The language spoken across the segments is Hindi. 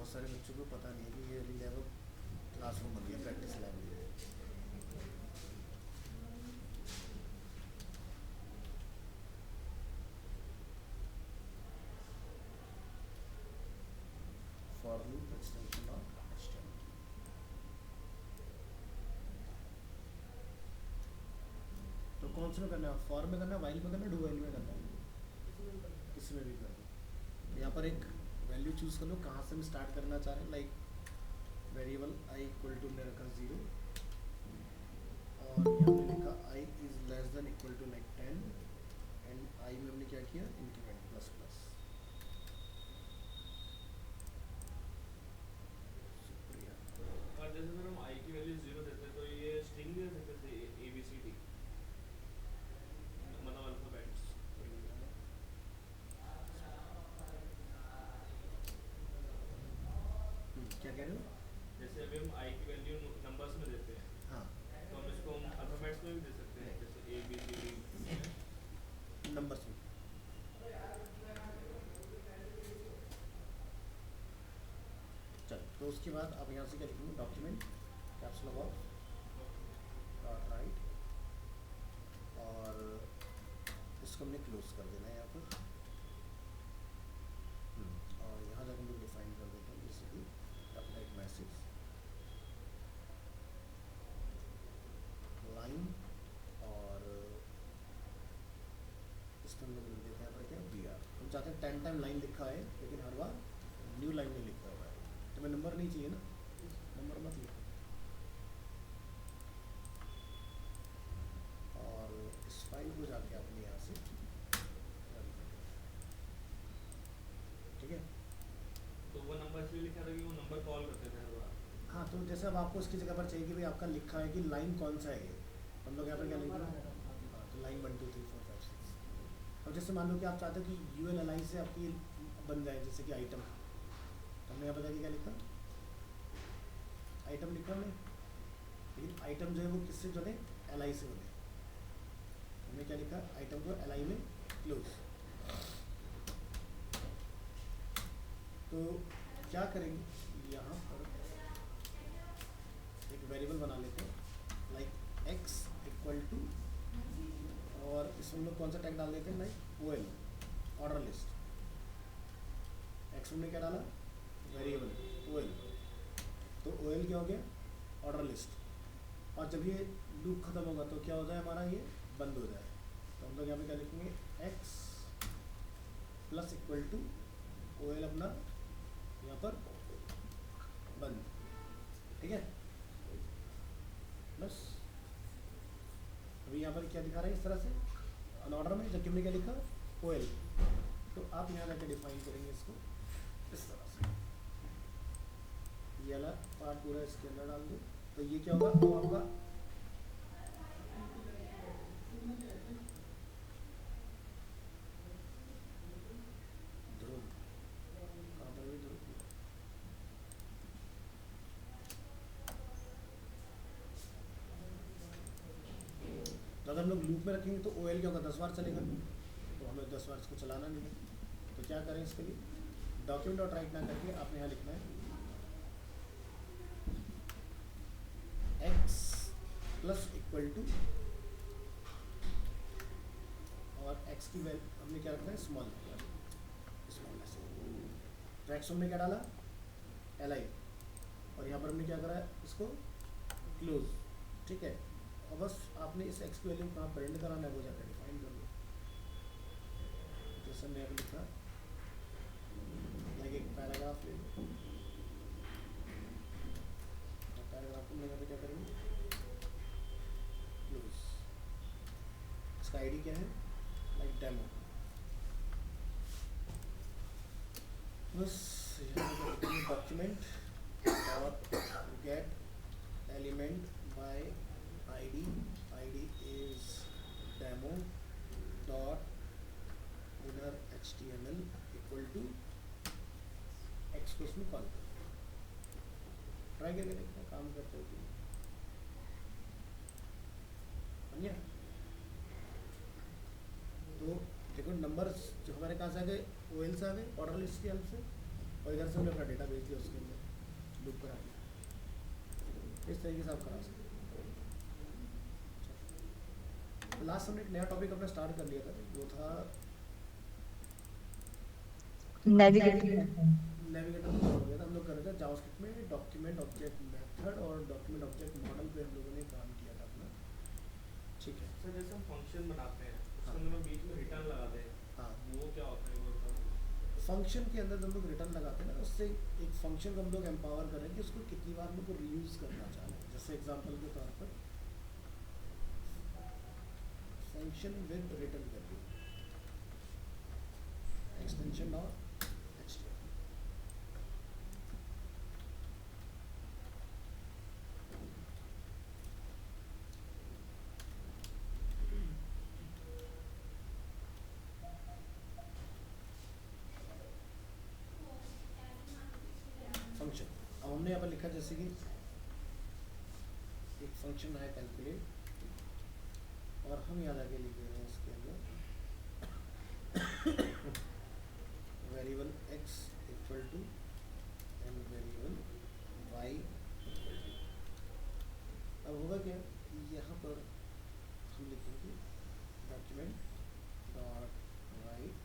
बहुत सारे बच्चों को पता नहीं है कि ये लैब क्लासरूम बन गया, practice lab. For loop extension of HTML. तो कौन से में करना है, फॉर में करना है, वाइल में करना है, डू वाइल में करना है? किसी में भी कर दो। तो यहाँ पर एक वैल्यू चूज कर लो कहाँ से हम स्टार्ट करना चाह रहे हैं। Like variable I equal to हमने रखा 0 और यहाँ हमने लिखा I is less than equal to like 10 and I में हमने क्या किया, इंक्रीमेंट प्लस प्लस। शुक्रिया। और जैसे सर हम आई की वैल्यू 0 देते तो ये स्ट्रिंग दे सकते थे ए बी सी डी, मतलब अल्फाबेट्स। क्या कह रहे हो? जैसे अभी हम आई की वैल्यू नंबर्स में देते हैं, हाँ, तो हम इसको हम अल्फाबेट्स में भी दे सकते हैं, जैसे A B C D. Numbers में। चल, तो उसके बाद आप यहाँ से क्या लिखेंगे, document caps lock of dot write और इसको हमने क्लोज कर देना है यहाँ पर। और यहाँ जाकर हम लोग डिफाइन कर देते हैं जैसे कि अपडेट मैसेज लाइन और इसको हम लोग लिख देते हैं यहाँ पर क्या, बी आर। हम चाहते हैं 10 टाइम लाइन लिखा है लेकिन हर बार न्यू लाइन में लिखा हुआ है, तो मैं नंबर नहीं चाहिए ना, नंबर मत लिखो। और इस फाइल को जाके आपने यहाँ से रन कर दो। ठीक है। तो वो नंबर इसलिए लिखा था कि वो नंबर कॉल करते थे हर बार। हाँ, तो जैसे अब आपको इसकी जगह पर चाहिए कि भाई आपका लिखा है कि लाइन कौन सा है ये, हम लोग यहाँ पर क्या लिखेंगे, हाँ तो लाइन 1 2 3 4 5 6। अब जैसे मान लो कि आप चाहते हो कि यू एल एल आई से आपकी बन जाए जैसे कि आइटम, तो हमने यहाँ पर जाके क्या लिखा, आइटम लिखा हमने, लेकिन आइटम जो है वो किससे जुड़े, एल आई से जुड़े। हमने क्या लिखा, आइटम को एल आई में क्लोज। तो क्या करेंगे, यहाँ पर एक वेरिएबल बना लेते हैं लाइक एक्स इक्वल टू, और इसमें हम लोग कौन सा टैग डाल देते हैं, like O L, order list. X हमने क्या डाला, वेरिएबल ओ एल, तो ओ एल क्या हो गया, ऑर्डर लिस्ट। और जब ये लूप खत्म होगा तो क्या हो जाए हमारा, ये बंद हो जाए। तो हम लोग यहाँ पे क्या लिखेंगे, X plus equal to O L अपना यहाँ पर बंद। ठीक है, बस। अभी यहाँ पर क्या दिखा रहा है इस तरह से अनऑर्डर में, जबकि हमने क्या लिखा, ओ एल। तो आप यहाँ जाकर डिफाइन करेंगे इसको इस तरह से, ये वाला पार्ट पूरा इसके अंदर डाल दो। तो ये क्या होगा, वो आपका ध्रुव, कहाँ पर भी ध्रुव, तो अगर हम लोग लूप में रखेंगे तो ओ एल क्या होगा, 10 बार चलेगा, तो हमें 10 बार इसको चलाना नहीं है। तो क्या करें इसके लिए, डॉक्यूमेंट डॉट राइट ना करके आपने यहाँ लिखना है एक्स प्लस इक्वल टू, और एक्स की वैल्यू हमने क्या रखना है, स्मॉल, स्मॉल ऐसे। तो एक्स हमने क्या डाला, एल आई, और यहाँ पर हमने क्या करा है, इसको क्लोज। ठीक है, और बस आपने इस एक्स की वैल्यू कहाँ प्रिंट कराना है वो जाकर डिफाइन कर लो। जैसे हमने यहाँ पे लिखा, लाइक एक पैराग्राफ ले लो, पैराग्राफ को हम यहाँ पे क्या करेंगे, क्लोज। इसका आईडी क्या है, लाइक डेमो। बस डॉक्यूमेंट और get element by ID, ID is demo dot inner HTML equal to X को उसमें कॉल करो। ट्राई करके देखते हैं काम करते हो कि समझिए। तो देखो नंबर जो हमारे कहाँ से आ गए, ओ एल से आ गए, ऑर्डर लिस्ट की हेल्प से, और इधर से हमने अपना डेटा भेज दिया उसके अंदर लूप करा दिया। इस तरीके से आप करा सकते हो। लास्ट हमने एक नया टॉपिक अपना स्टार्ट कर लिया था, वो था नेविगेटर। नेविगेटर में हो गया था। हम लोग कर रहे थे जावास्क्रिप्ट में डॉक्यूमेंट ऑब्जेक्ट मेथड और डॉक्यूमेंट ऑब्जेक्ट मॉडल पे हम लोगों ने काम किया था अपना, ठीक है। सर जैसे हम फंक्शन बनाते हैं उसके हाँ। अंदर हम बीच में रिटर्न लगाते हैं, हाँ, वो क्या होता है वो बताओ। फंक्शन के अंदर जब हम लोग रिटर्न लगाते हैं ना, उससे एक फंक्शन को हम लोग एम्पावर कर रहे हैं कि उसको कितनी बार हम लोग को रीयूज़ करना चाह रहे हैं। जैसे एग्जांपल के तौर पर function with return value extension dot HTML. Function अब हमने यहाँ पर लिखा जैसे कि एक फंक्शन है कैलकुलेट, और हम यहाँ जाके लिख रहे हैं इसके अंदर variable x equal to and variable y equal to. अब होगा क्या, यहाँ पर हम लिखेंगे डॉक्यूमेंट डॉट राइट,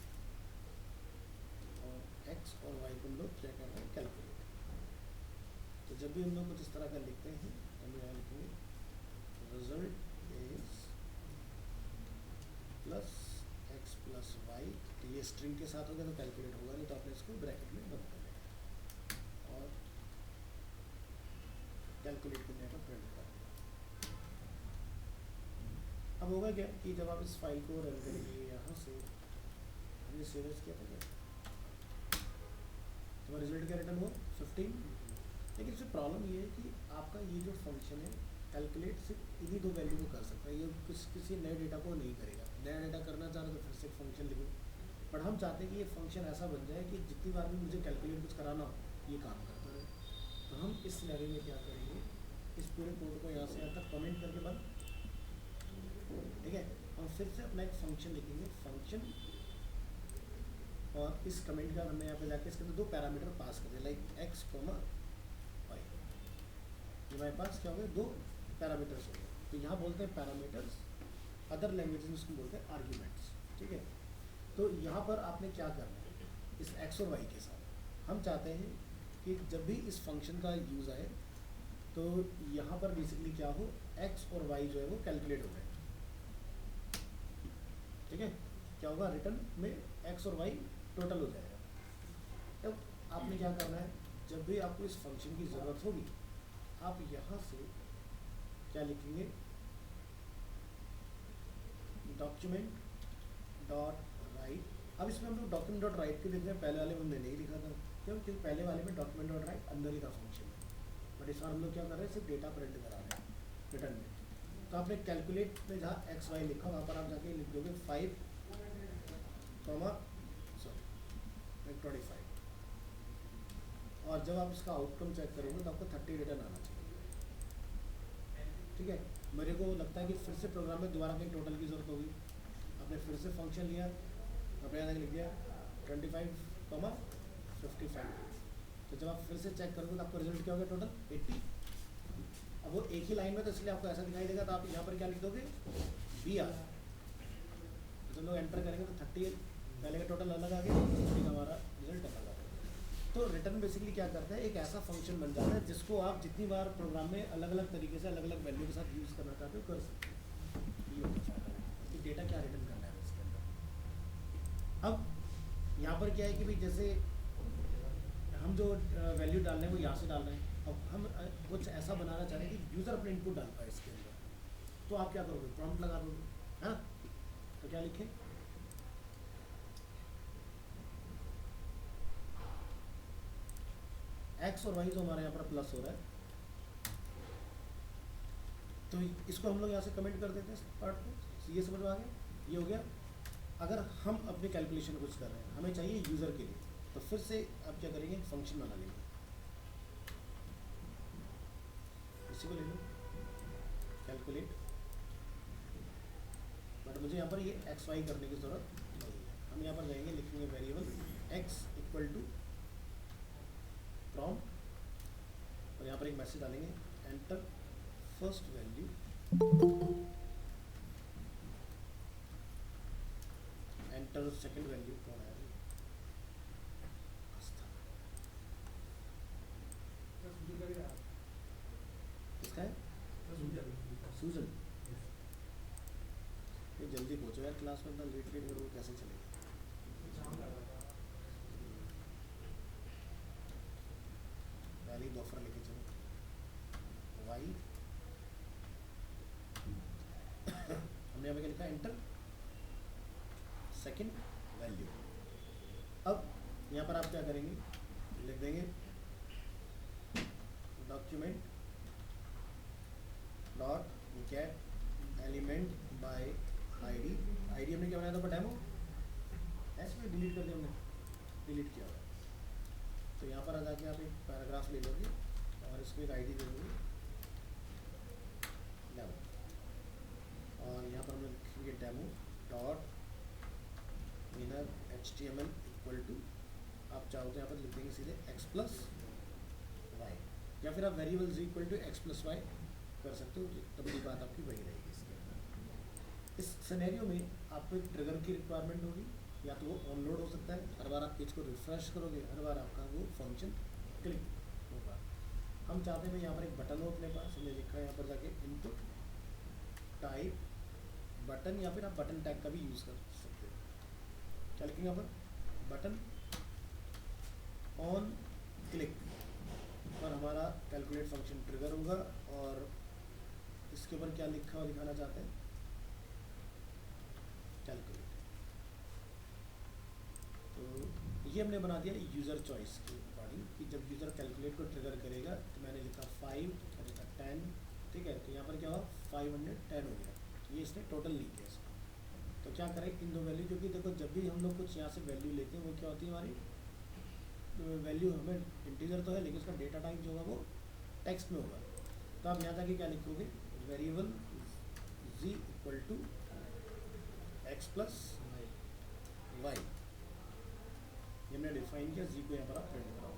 और x और y को हम लोग क्या कर रहे हैं, कैलकुलेट। तो जब भी हम लोग कुछ इस तरह का लिखते हैं हम यहाँ लिखेंगे result is plus X plus Y. तो ये स्ट्रिंग के साथ हो गया तो कैलकुलेट होगा नहीं, तो आपने इसको ब्रैकेट में बंद कर देना और कैलकुलेट करने का प्रिंट कर दिया। अब होगा क्या कि जब आप इस फाइल को रन करेंगे यहाँ से, हमने सेव एज किया था क्या, तो रिजल्ट क्या रिटर्न हुआ 15। लेकिन इसमें प्रॉब्लम ये है कि आपका ये जो फंक्शन है कैलकुलेट सिर्फ इन्हीं दो वैल्यू को कर सकता है, ये किसी नए डेटा को नहीं करेगा। नया डेटा करना चाह रहे तो फिर से एक फंक्शन लिखो, बट हम चाहते हैं कि ये फंक्शन ऐसा बन जाए कि जितनी बार भी मुझे कैलकुलेट कुछ कराना हो ये काम करता रहे। तो हम इस सिनेरियो में क्या करेंगे, इस पूरे कोड को यहाँ से यहाँ तक कमेंट करके बंद, ठीक है। हम फिर से अपना एक फंक्शन लिखेंगे फंक्शन, और इस कमेंट का हमने यहाँ पे जाके इसके अंदर दो पैरामीटर पास कर दिया, लाइक एक्स कॉमा वाई। ये हमारे पास क्या हो गए, दो पैरामीटर्स हो गए। तो यहाँ बोलते हैं पैरामीटर्स, अदर लैंग्वेज में इसको बोलते हैं आर्ग्यूमेंट्स, ठीक है। तो यहाँ पर आपने क्या करना है, इस एक्स और वाई के साथ हम चाहते हैं कि जब भी इस फंक्शन का यूज़ आए तो यहाँ पर बेसिकली क्या हो, एक्स और वाई जो है वो कैलकुलेट हो गए, ठीक है। क्या होगा, रिटर्न में एक्स और वाई टोटल हो जाएगा। अब आपने क्या करना है, जब भी आपको इस फंक्शन की ज़रूरत होगी आप यहाँ से क्या लिखेंगे, डॉक्यूमेंट डॉट राइट। अब इसमें हम लोग डॉक्यूमेंट डॉट राइट क्यों लिख रहे हैं, पहले वाले में हमने नहीं लिखा था, क्यों, क्योंकि पहले वाले में डॉक्यूमेंट डॉट राइट अंदर ही था फंक्शन में, बट इस बार हम लोग क्या कर रहे हैं, सिर्फ डेटा प्रिंट करा रहे हैं रिटर्न में। तो आपने कैलकुलेट में जहाँ एक्स वाई लिखा वहाँ पर आप जाके लिख दोगे 5, सॉरी 25, और जब आप इसका आउटकम चेक करोगे तो आपको 30 रिटर्न आना चाहिए, ठीक है। मेरे को लगता है कि फिर से प्रोग्राम में दोबारा कहीं टोटल की ज़रूरत होगी। आपने फिर से फंक्शन लिया, आपने यहाँ लिख दिया 25,55। तो जब आप फिर से चेक करोगे तो आपका रिजल्ट क्या होगा, टोटल 80। अब वो एक ही लाइन में तो इसलिए आपको ऐसा दिखाई देगा, तो आप यहाँ पर क्या लिख दोगे, BR। तो जब लोग एंटर करेंगे तो 30 पहले का टोटल अलग आ गया, 50 का हमारा रिजल्ट अलग आ गया। तो रिटर्न बेसिकली क्या करता है, एक ऐसा फंक्शन बन जाता है जिसको आप जितनी बार प्रोग्राम में अलग अलग तरीके से अलग अलग वैल्यू के साथ यूज़ करना चाहते हो कर सकते हो। ये होता है कि डेटा क्या रिटर्न करना है इसके अंदर। अब यहाँ पर क्या है कि भाई जैसे हम जो वैल्यू डाल रहे हैं वो यहाँ से डाल रहे हैं, अब हम कुछ ऐसा बनाना चाह रहे हैं कि यूज़र अपने इनपुट डाल पाए इसके अंदर, तो आप क्या करोगे, प्रॉम्प्ट लगा दोगे, हाँ। तो क्या लिखें, एक्स और वाई जो हमारे यहाँ पर प्लस हो रहा है, तो इसको हम लोग यहाँ से कमेंट कर देते हैं इस पार्ट को। ये समझ में आ गया, ये हो गया। अगर हम अपने कैलकुलेशन कुछ कर रहे हैं, हमें चाहिए यूज़र के लिए, तो फिर से आप क्या करेंगे, फंक्शन बना लेंगे, इसी को ले लो कैलकुलेट, बट मुझे यहाँ पर ये एक्स वाई करने की ज़रूरत नहीं है। हम यहाँ पर जाएंगे, लिखेंगे वेरिएबल एक्स इक्वल टू पर एक मैसेज डालेंगे, enter first value enter second value. कौन है अभी? आस्था। किसका है? सूजन। ये जल्दी पहुंचो यार, क्लास में इतना लेट लेट करोगे कैसे चलेगा? पहले ही बफर लेके चलो। वाई हमने यहाँ पे क्या लिखा? Enter second value. अब यहाँ पर आप क्या करेंगे? लिख देंगे document dot gate element by ID. ID हमने क्या बनाया था? डेमो। ऐसे में डिलीट कर दिया हमने, डिलीट किया हुआ। तो यहाँ पर आ जाके आप एक पैराग्राफ ले लोगे और इसको एक आईडी दे दोगे डेमो, और यहाँ पर हम लोग लिखेंगे demo dot inner HTML equal to, आप चाहो तो यहाँ पर लिख देंगे सीधे x प्लस वाई, या फिर आप variable z equal to X plus Y कर सकते हो, तब भी बात आपकी वही रहेगी। इसके अंदर इस सिनेरियो में आपको एक ट्रिगर की रिक्वायरमेंट होगी, या तो वो ऑनलोड हो सकता है, हर बार आप पेज को रिफ्रेश करोगे हर बार आपका वो फंक्शन क्लिक होगा। हम चाहते हैं यहाँ पर एक बटन हो अपने पास, हमने लिखा है यहाँ पर जाके इनपुट टाइप बटन, या फिर आप बटन टैग का भी यूज़ कर सकते हो। क्या लिखेंगे यहाँ पर? बटन ऑन क्लिक पर हमारा कैलकुलेट फंक्शन ट्रिगर होगा, और इसके ऊपर क्या लिखा हुआ दिखाना चाहते हैं? कैलकुलेट। तो ये हमने बना दिया यूज़र चॉइस के अकॉर्डिंग कि जब यूज़र कैलकुलेट को ट्रिगर करेगा तो मैंने लिखा 5 और लिखा 10, ठीक है। तो यहाँ पर क्या हुआ? 510 हो गया, ये इसने टोटल नहीं किया इसका। तो क्या करें इन दो वैल्यू, क्योंकि देखो जब भी हम लोग कुछ यहाँ से वैल्यू लेते हैं वो क्या होती है हमारी वैल्यू, हमें इंटीजर तो है लेकिन उसका डेटा टाइप जो होगा वो टेक्स्ट में होगा। तो आप यहाँ जाके क्या लिखोगे? Variable z equal to X plus Y, ये हमने डिफाइन किया, z को यहाँ पर आप प्रिंट कराओ।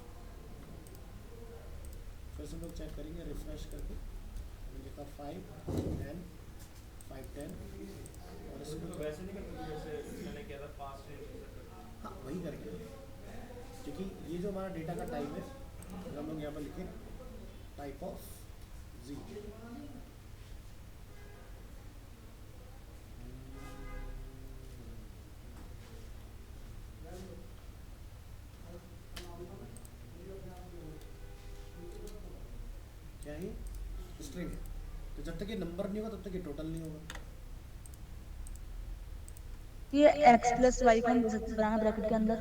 फिर से हम लोग चेक करेंगे रिफ्रेश करके, हमने लिखा 5 10 और इसको तो वैसे नहीं करते जैसे मैंने किया था पास्ट में। हाँ वही करके, क्योंकि ये जो हमारा डेटा का टाइप है, अगर हम लोग यहाँ पर लिखें टाइप ऑफ जी, क्या है? स्ट्रिंग है। तो जब तक ये नंबर नहीं होगा तब तक ये टोटल नहीं होगा। ये x प्लस वाई को हम दे सकते हैं ब्रैकेट के अंदर।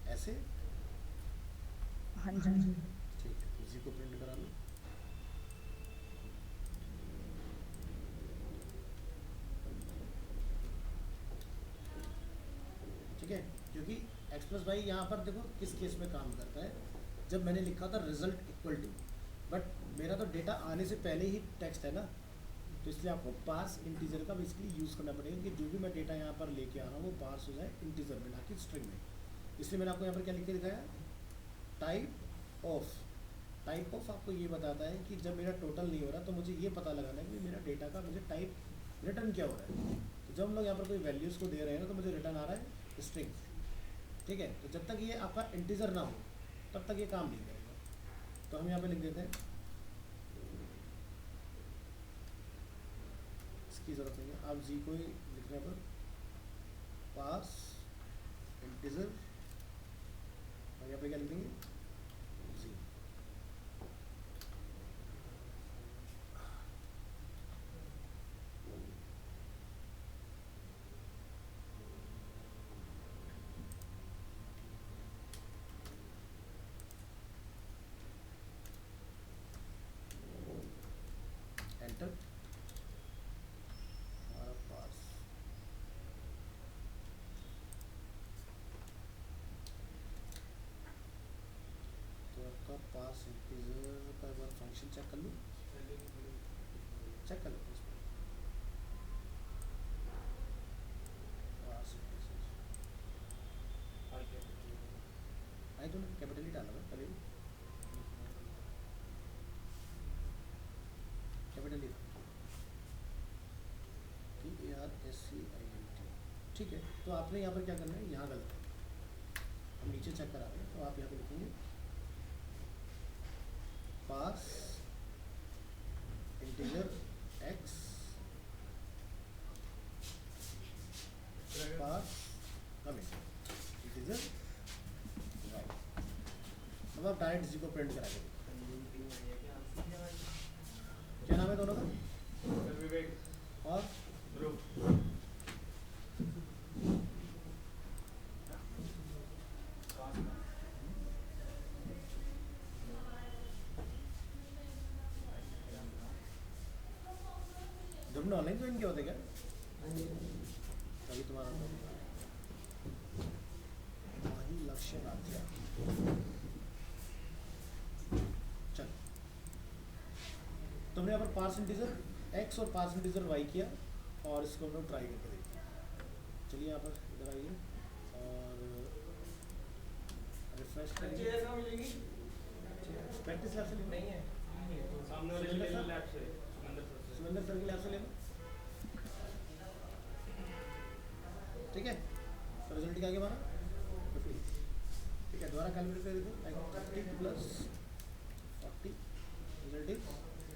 ऐसे हाँ जी। ठीक है, इसी को प्रिंट करा लो। ठीक है, क्योंकि एक्स प्लस वाई यहाँ पर देखो किस केस में काम करता है, जब मैंने लिखा था रिजल्ट इक्वल टू, बट मेरा तो डेटा आने से पहले ही टेक्स्ट है ना, तो इसलिए आपको पार्स इंटीजर का बेसिकली यूज़ करना पड़ेगा कि जो भी मैं डेटा यहाँ पर लेके आ रहा हूँ वो पार्स हो जाए इंटीजर में, ना कि स्ट्रिंग में। इसलिए मैंने आपको यहाँ पर क्या लिख के दिखाया? Type of. टाइप ऑफ आपको ये बताता है कि जब मेरा टोटल नहीं हो रहा तो मुझे ये पता लगाना है कि मेरा डेटा का मुझे टाइप रिटर्न क्या हो रहा है। तो जब हम लोग यहाँ पर कोई वैल्यूज़ को दे रहे हैं ना तो मुझे रिटर्न आ रहा है स्ट्रिंग, ठीक है। तो जब तक ये आपका इंटीजर ना हो तब तक ये काम नहीं करेगा। तो हम यहाँ पे लिख देते हैं, इसकी ज़रूरत नहीं है, आप जी को ही लिखने पर पास इंटीजर, और यहाँ पे क्या लिख देंगे? जी। एंटर, हमारा पास। तो आपका पास इंटीजर का एक बार फंक्शन चेक कर लो, चेक कर लो इसमें पास इंटीजर। आई तो कैपिटल ही डाला था पहले भी, कैपिटल ही था, TARSCILT। ठीक है, तो आपने यहाँ पर क्या करना है, यहाँ गलत है, हम नीचे चेक करा रहे हैं, तो आप यहाँ पे लिखेंगे पास इंटीजर x पास इंटीजर y। अब आप डायरेक्ट इसी को प्रिंट करा के देखो। क्या नाम है दोनों का, विवेक और ध्रुव। तुमने ऑनलाइन ज्वाइन किया होता है क्या, तभी तुम्हारा वही लक्ष्य राधिया। चल, तुमने यहाँ पर पार्स इंटीजर x और पार्स इंटीजर y किया, और इसको हम लोग ट्राई करके देखते हैं। चलिए यहाँ पर इधर आइए और रिफ्रेश करिए, प्रैक्टिस लैब से लेना नहीं है, सामने वाले सुरेंद्र सर? लैब से, सुरेंद्र सर से। सुरेंद्र सर की लैब से लेना, ठीक है। तो रिजल्ट क्या आ गया हमारा 50, ठीक है। दोबारा कैलकुलेट कर देखो, 30 प्लस 40 रिजल्ट इज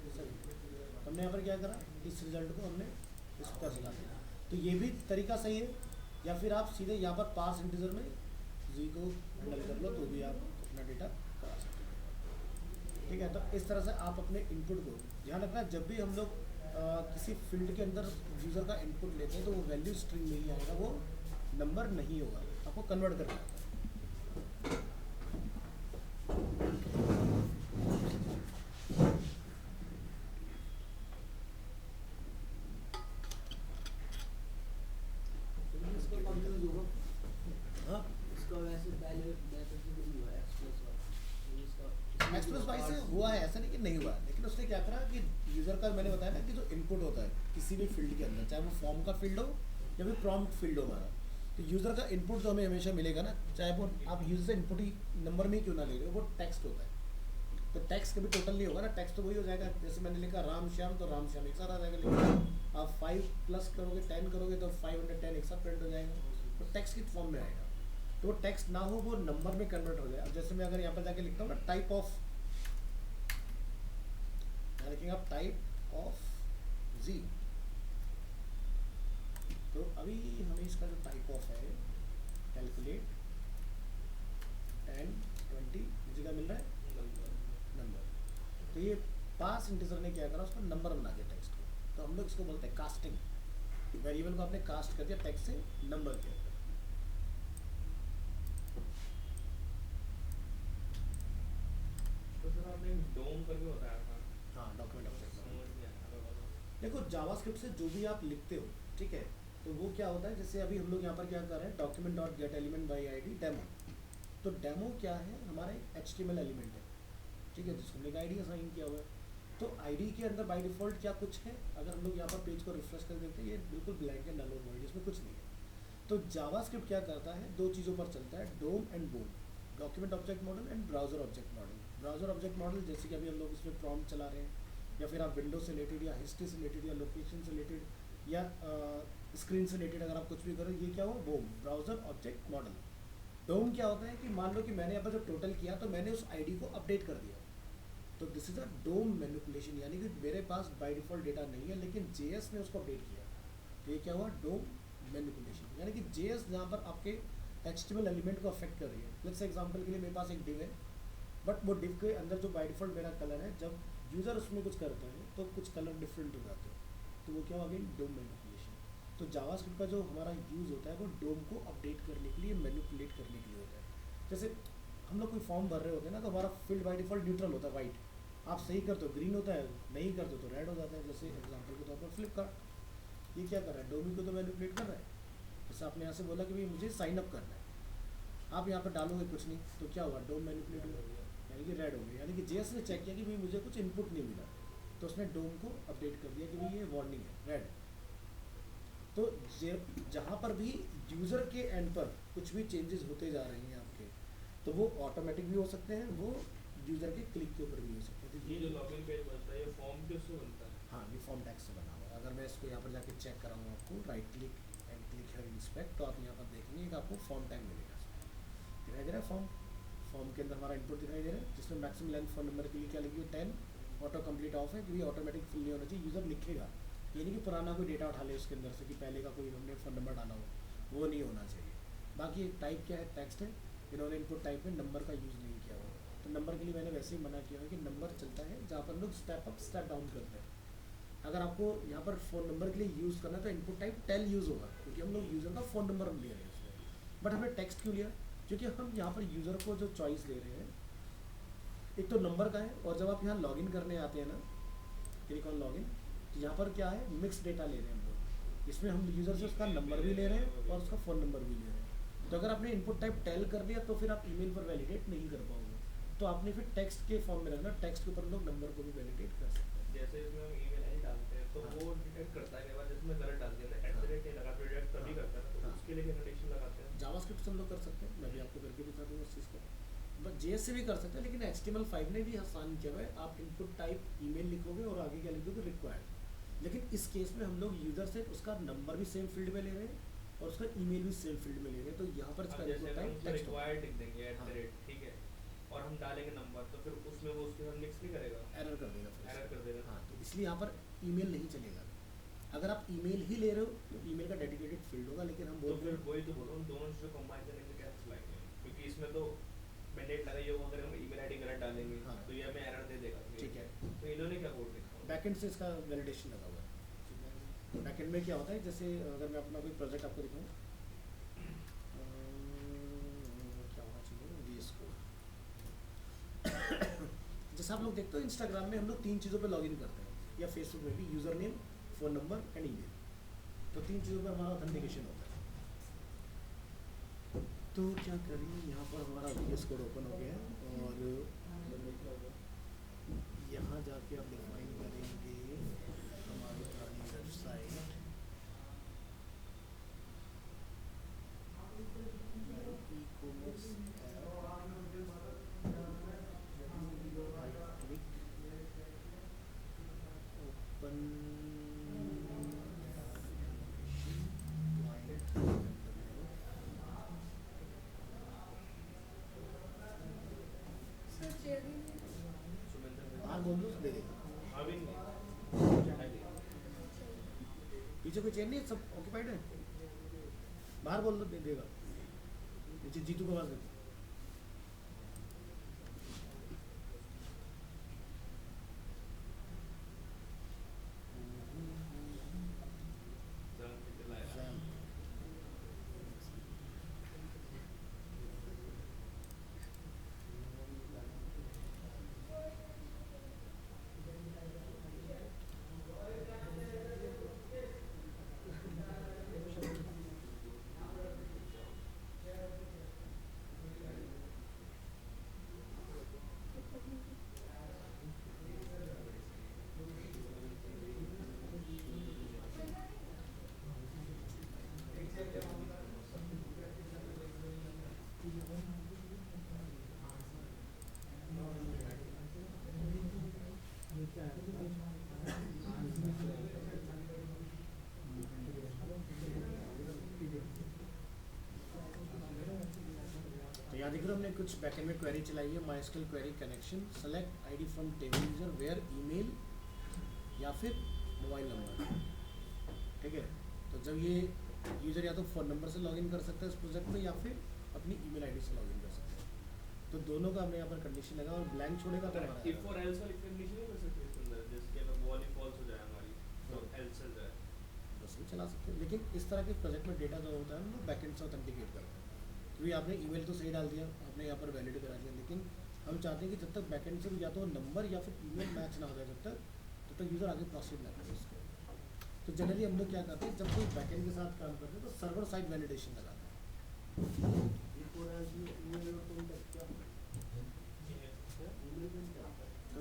70। तो हमने यहाँ पर क्या करा, इस रिजल्ट को हमने इस पर चला दिया। तो ये भी तरीका सही है, या फिर आप सीधे यहाँ पर पार्स इंटीजर में जी को हैंडल कर लो, तो भी आप अपना डेटा करा सकते हैं, ठीक है। तो इस तरह से आप अपने इनपुट को ध्यान रखना, जब भी हम लोग किसी फील्ड के अंदर यूज़र का इनपुट लेते हैं तो वो वैल्यू स्ट्रिंग नहीं आएगा, वो नंबर नहीं होगा, आपको कन्वर्ट करना होगा। इसका कब यूज होगा? हाँ, इसका वैसे पहले मेथड से नहीं हुआ x+y, एक्स प्लस वाई से हुआ है, ऐसा नहीं कि नहीं हुआ, लेकिन उसने क्या करा कि यूज़र का, मैंने बताया ना कि जो इनपुट होता है किसी भी फील्ड के अंदर, चाहे वो फॉर्म का फील्ड हो या फिर प्रॉम्प्ट फील्ड हो हमारा, तो यूज़र का इनपुट जो हमें हमेशा मिलेगा ना, चाहे वो आप यूज़र से इनपुट ही नंबर में ही क्यों ना ले रहे हो, वो टेक्स्ट होता है। तो टेक्स्ट कभी टोटल नहीं होगा ना, टेक्स्ट तो वही हो जाएगा, जैसे मैंने लिखा राम श्याम, तो राम श्याम एक साथ आ जाएगा, लेकिन आप 5 प्लस करोगे 10 करोगे तो 510 एक साथ प्रिंट हो जाएगा, तो टेक्स्ट की फॉर्म में आएगा। तो वो टेक्स्ट ना हो, वो नंबर में कन्वर्ट हो जाए। अब जैसे मैं अगर यहाँ पर जाके लिखता हूँ ना टाइप ऑफ, लिखेंगे आप टाइप ऑफ जी, तो अभी हमें इसका जो टाइप ऑफ है कैलकुलेट 10 20 मुझे क्या मिल रहा है, नंबर। तो ये पास इंटीजर ने क्या करा, उसका नंबर बना दिया टेक्स्ट को, तो हम लोग इसको बोलते हैं कास्टिंग। वेरिएबल को आपने कास्ट कर दिया टेक्स्ट से नंबर के अंदर। तो सर आपने डोम करके बताया था, हाँ, डॉक्यूमेंट ऑब्जेक्ट मॉडल। समझ नहीं आया। देखो जावास्क्रिप्ट से जो भी आप लिखते हो, ठीक है, तो वो क्या होता है, जैसे अभी हम लोग यहाँ पर क्या कर रहे हैं, document dot gate element by ID demo. तो डेमो क्या है, हमारा एक HTML एलिमेंट है, ठीक है, जिसको हमने एक आईडी असाइन किया हुआ है। तो आईडी के अंदर बाय डिफॉल्ट क्या कुछ है, अगर हम लोग यहाँ पर पेज को रिफ्रेश कर देते हैं, ये बिल्कुल ब्लैंक है, नल और वॉइड, इसमें कुछ नहीं है। तो जावास्क्रिप्ट क्या करता है, दो चीज़ों पर चलता है, DOM and BOM, document object model and browser object model. Browser object model जैसे कि अभी हम लोग इसमें प्रॉम्प्ट चला रहे हैं, या फिर आप विंडो से रिलेटेड या हिस्ट्री से रिलेटेड या लोकेशन से रिलेटेड या स्क्रीन से रिलेटेड अगर आप कुछ भी करो, ये क्या हुआ, बोम, ब्राउजर ऑब्जेक्ट मॉडल। डोम क्या होता है कि मान लो कि मैंने यहाँ पर जब टोटल किया तो मैंने उस आईडी को अपडेट कर दिया, तो this is a DOM manipulation, यानी कि मेरे पास बाय डिफॉल्ट डेटा नहीं है लेकिन जेएस ने उसको अपडेट किया, तो ये क्या हुआ, डोम मैनिपुलेशन। यानी कि जेएस जहाँ पर आपके HTML एलिमेंट को अफेक्ट कर रही है। लेट्स एग्जांपल के लिए मेरे पास एक डिव है, बट वो डिव के अंदर जो बाय डिफॉल्ट मेरा कलर है, जब यूज़र उसमें कुछ करता है तो कुछ कलर डिफरेंट हो जाते हैं, तो वो क्या हो, अगेन डोम मैनिपुलेशन। तो जावास्क्रिप्ट का जो हमारा यूज़ होता है वो डोम को अपडेट करने के लिए, मैनिपुलेट करने के लिए होता है। जैसे हम लोग कोई फॉर्म भर रहे होते हैं ना, तो हमारा फील्ड बाय डिफॉल्ट न्यूट्रल होता है, वाइट, आप सही करते हो ग्रीन होता है, नहीं करते तो रेड हो जाता है। जैसे एग्जांपल के तौर पर फ्लिपकार्ट, ये क्या कर रहा है, डोमी को तो मैनिपुलेट कर रहा है। जैसे आपने यहाँ से बोला कि भाई मुझे साइन अप करना है, आप यहाँ पर डालोगे कुछ नहीं, तो क्या हुआ, डोम मैनिपुलेट हुआ, यानी कि रेड हो गया, यानी कि जेएस ने चेक किया कि भाई मुझे कुछ इनपुट नहीं मिला, तो उसने डोम को अपडेट कर दिया कि भाई ये वार्निंग है, रेड। तो जहाँ पर भी यूज़र के एंड पर कुछ भी चेंजेस होते जा रहे हैं आपके, तो वो ऑटोमेटिक भी हो सकते हैं, वो यूज़र के क्लिक के ऊपर भी हो सकते हैं। ये जो लॉगिन पेज बनता है ये फॉर्म के उससे बनता है। हाँ, ये फॉर्म टैक्स से बना हुआ है। अगर मैं इसको यहाँ पर जाके चेक कराऊँ आपको, right click and click here inspect, तो आप यहाँ पर देखेंगे कि आपको फॉर्म टैग मिलेगा। दिखाई दे रहा है फॉर्म के अंदर हमारा इनपुट दिखाई दे रहा है, जिसमें मैक्सिमम लेंथ फ़ोन नंबर के लिए क्या लगी है 10, ऑटो कंप्लीट ऑफ है क्योंकि ऑटोमेटिक फिल नहीं होना चाहिए, यूज़र लिखेगा, ये नहीं कि पुराना कोई डेटा उठा ले उसके अंदर से कि पहले का कोई हमने फ़ोन नंबर डाला हो, वो नहीं होना चाहिए। बाकी टाइप क्या है, टेक्स्ट है, इन्होंने इनपुट टाइप में नंबर का यूज़ नहीं किया हुआ, तो नंबर के लिए मैंने वैसे ही मना किया है कि नंबर चलता है जहाँ पर लोग स्टेप अप स्टेप डाउन करते हैं। अगर आपको यहाँ पर फ़ोन नंबर के लिए यूज़ करना है तो इनपुट टाइप टेल यूज़ होगा, क्योंकि हम लोग यूज़र का फ़ोन नंबर हम ले रहे हैं उसमें। बट हमने टेक्स्ट क्यों लिया, क्योंकि हम यहाँ पर यूज़र को जो चॉइस दे रहे हैं, एक तो नंबर का है, और जब आप यहाँ लॉगिन करने आते हैं ना, क्लिक ऑन लॉगिन, तो यहाँ पर क्या है, मिक्स डेटा ले रहे हैं हम लोग, इसमें हम यूज़र से उसका नंबर भी ले रहे हैं और उसका फ़ोन नंबर भी ले रहे हैं। तो अगर आपने इनपुट टाइप टेल कर दिया तो फिर आप ईमेल पर वैलिडेट नहीं कर पाओगे, तो आपने फिर टेक्स्ट के फॉर्म में रखना, टेक्स्ट के ऊपर लोग नंबर को भी वैलिडेट कर सकते हैं। जैसे इसमें हम ईमेल आईडी डालते हैं तो हाँ। वो डिटेक्ट करता है, कई बार जैसे मैं गलत डाल दिया था @ नहीं लगा, तो डिटेक्ट तभी करता है ना, तो हाँ। उसके लिए जनरेशन लगाते हैं। जावास्क्रिप्ट से हम लोग कर सकते हैं, मैं भी आपको करके दिखा दूँगा उस चीज़ को, बट JS से भी कर सकते हैं, लेकिन HTML5 ने भी आसान किया हुआ है। आप इनपुट टाइप ईमेल लिखोगे और आगे क्या लिख दोगे, रिक्वायर्ड, लेकिन इस केस में हम लोग यूज़र से उसका नंबर भी सेम फील्ड में ले रहे हैं और उसका ईमेल भी सेम फील्ड में ले रहे हैं, तो यहाँ पर इसका अब जैसे इनपुट हम टाइप उसमें टेक्स्ट होगा, रिक्वायर्ड लिख देंगे हाँ। ठीक है, और हम डालेंगे नंबर, तो फिर उसमें वो उसके साथ मिक्स नहीं करेगा, एरर कर देगा फिर एरर कर देगा। हाँ, तो इसलिए यहाँ पर ईमेल नहीं चलेगा। अगर आप ईमेल ही ले रहे हो तो ईमेल का डेडिकेटेड फील्ड होगा, लेकिन हम तो बोल फिर वही तो बोल रहा हूँ, दोनों चीज़ें कंबाइन करने के कैसे चलाएंगे, क्योंकि इसमें तो मैंडेट लगाई होगा, अगर हम ईमेल आईडी गलत डालेंगे हाँ। तो ये हमें एरर दे देगा। ठीक है, तो इन्होंने क्या कोड लिखा? बैकएंड से इसका वैलिडेशन लगा हुआ है। बैकएंड में क्या होता है, जैसे अगर मैं अपना कोई प्रोजेक्ट आपको दिखाऊँ, क्या होना चाहिए, VS कोड। जैसे आप लोग देखते हो इंस्टाग्राम में हम लोग 3 चीज़ों पे लॉगिन करते हैं, या फेसबुक में भी, user name, phone number and email, तो 3 चीज़ों पे हमारा ऑथेंटिकेशन होता है। तो क्या करें, यहाँ पर हमारा VS कोड ओपन हो गया है, और यहाँ जाके आप डिफाइन करेंगे हमारी पुरानी वेबसाइट, ई-कॉमर्स क्लिक ओपन हाँ बोल दो, दे देगा। अभी नहीं चढ़ा दिया। पीछे कोई चेन नहीं है, सब ऑक्यूपाइड है, बाहर बोल दो, दे देगा। नीचे जीतू को आवाज दे दो। जंग पे चलाया। Sam. तो यहाँ देख रहे हो हमने कुछ बैकएंड में क्वेरी चलाई है, MySQL query connection, select ID from table user where email या फिर मोबाइल नंबर, ठीक है। तो जब ये यूजर या तो फ़ोन नंबर से लॉगिन कर सकता है इस प्रोजेक्ट में, या फिर अपनी ईमेल आईडी से लॉगिन कर सकता है, तो दोनों का हमने यहाँ पर कंडीशन लगा, और ब्लैंक छोड़ेगा तो हमारा इफ और एल्स वाली कंडीशन नहीं कर सकते इसके अंदर, जैसे कि अगर वो वाली फॉल्स हो जाए हमारी तो एल्स चल जाए। बस भी चला सकते हैं, लेकिन इस तरह के प्रोजेक्ट में डेटा जो होता है हम लोग बैकएंड से ऑथेंटिकेट करते हैं, क्योंकि आपने ईमेल तो सही डाल दिया, आपने यहाँ पर वैलिड करा दिया, लेकिन हम चाहते हैं कि जब तक बैकएंड से या तो नंबर या फिर ईमेल मैच ना हो जाए तब तक यूज़र आगे प्रोसीड ना करे उसको। तो जनरली हम लोग क्या करते हैं, जब कोई बैकएंड के साथ काम करते हैं तो सर्वर साइड वैलिडेशन लगाते हैं। ये पूरा ईमेल और तुम क्या तो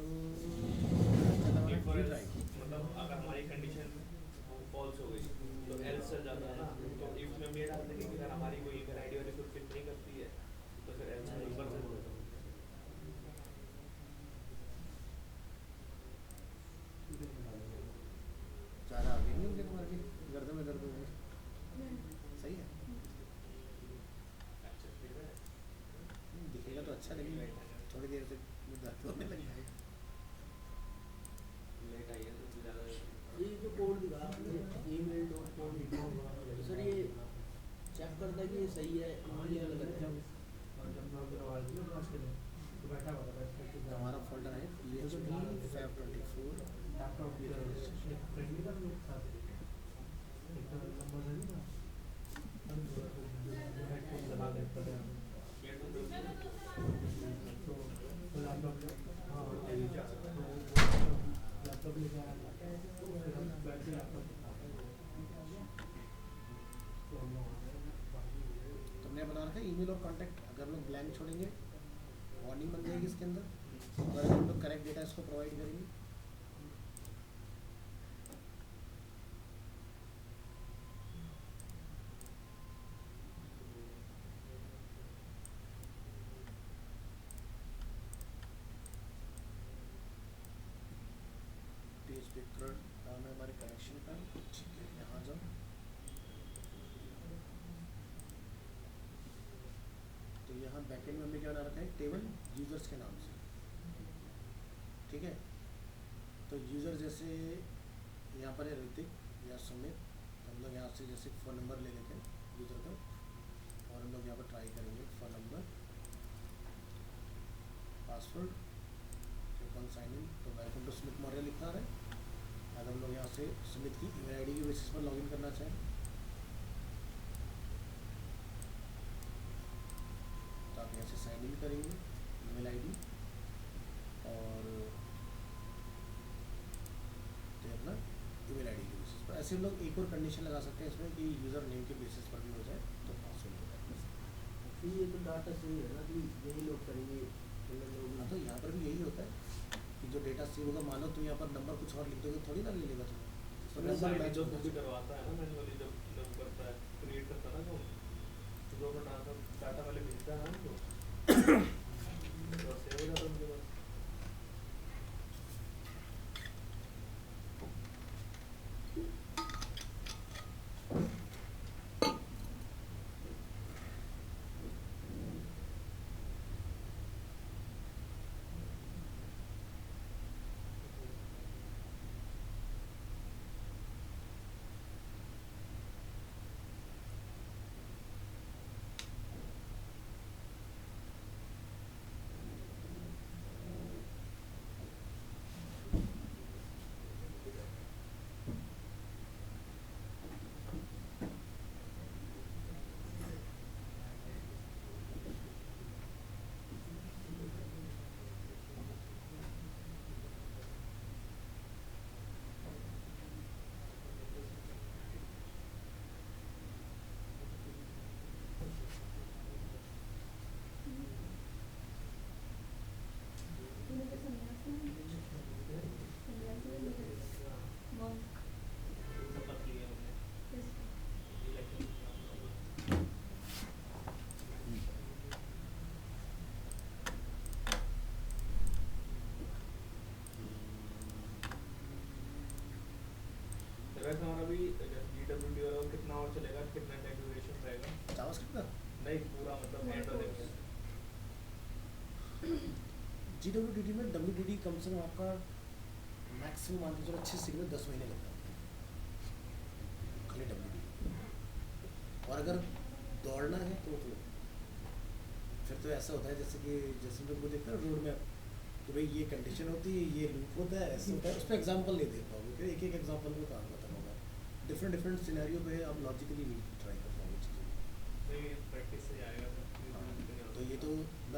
इफ और एल्स मतलब अगर हमारी कंडीशन वो फॉल्स हो गई तो एल्स चल जाता है ना, तो इफ में ये डाल देंगे कि अगर हमारी कोई ईमेल आईडी वाली फुलफिल नहीं करती है तो फिर एल्स में ऊपर अच्छा, लेकिन थोड़ी देर से दर्द होने लग जाएगा। लेट आई है तो ज़्यादा ये जो कोड दिखा आपने ईमेल डॉट कॉम, तो सर ये चेक करता है कि ये सही है या गलत है? हमारा फोल्डर है PHP Fab 24 तुमने बना रखा है ईमेल और कॉन्टैक्ट। अगर हम लोग ब्लैंक छोड़ेंगे वार्निंग बन जाएगी इसके अंदर। अगर हम लोग करेक्ट डेटा इसको प्रोवाइड करेंगे PHP CRUD नाम है हमारे कनेक्शन का। ठीक है, यहाँ जाओ। तो यहाँ बैकएंड में हमने क्या बना रखा है, टेबल यूजर्स के नाम से। ठीक है, तो यूज़र जैसे यहाँ पर है ऋतिक या सुमित, तो हम लोग यहाँ से जैसे फ़ोन नंबर ले लेते हैं यूज़र का, और हम लोग यहाँ पर ट्राई करेंगे phone number, password, click on sign in. तो वेलकम टू सुमित मौर्य लिखा आ रहा है। अगर हम लोग यहाँ से सुमित की ईमेल आईडी के बेसिस पर लॉगिन करना चाहें तो आप यहाँ से साइन इन करेंगे ईमेल आईडी, और तो अपना ईमेल आईडी के बेसिस पर। ऐसे हम लोग एक और कंडीशन लगा सकते हैं इसमें कि यूज़र नेम के बेसिस पर भी हो जाए तो पासवर्ड हो जाए। फिर ये तो डाटा सही है ना कि यही लोग करेंगे मतलब हाँ, लोग। तो यहाँ पर भी यही होता है कि जो डेटा सेव होगा, मान लो तुम यहाँ पर नंबर कुछ और लिख दोगे थोड़ी ना ले लेगा तुम्हें। तो तो नंबर मैच जो होना भी चाहिए। करवाता है ना मैनुअली, जब करता है क्रिएट करता है ना, तो जो अपना डाटा वाले भेजता है ना तो सेव हो जाता है उनके पास। शपथ ली है हमने इलेक्शन के तो वैसे हमारा भी GWT वाला कितना और चलेगा, कितना टाइम ड्यूरेशन रहेगा? जावास्क्रिप्ट का नहीं पूरा मतलब एंड हो जाएगा। GWT में WDD कम से कम आपका मैक्सिमम मान के चलो 6 से 10 महीने लगता है खाली WDD। और अगर दौड़ना है तो फिर तो ऐसा होता है जैसे हम लोग को देखते हैं रोड मैप कि भाई ये कंडीशन होती है, ये लूप होता है, ऐसे होता है। उस पर एग्जाम्पल नहीं दे पाओगे, फिर एक एक एग्जाम्पल में काम खत्म होगा। डिफरेंट सिनेरियो पे आप लॉजिकली नहीं ट्राई कर पाओगे चीज़ें। नहीं प्रैक्टिस से आएगा तो ये तो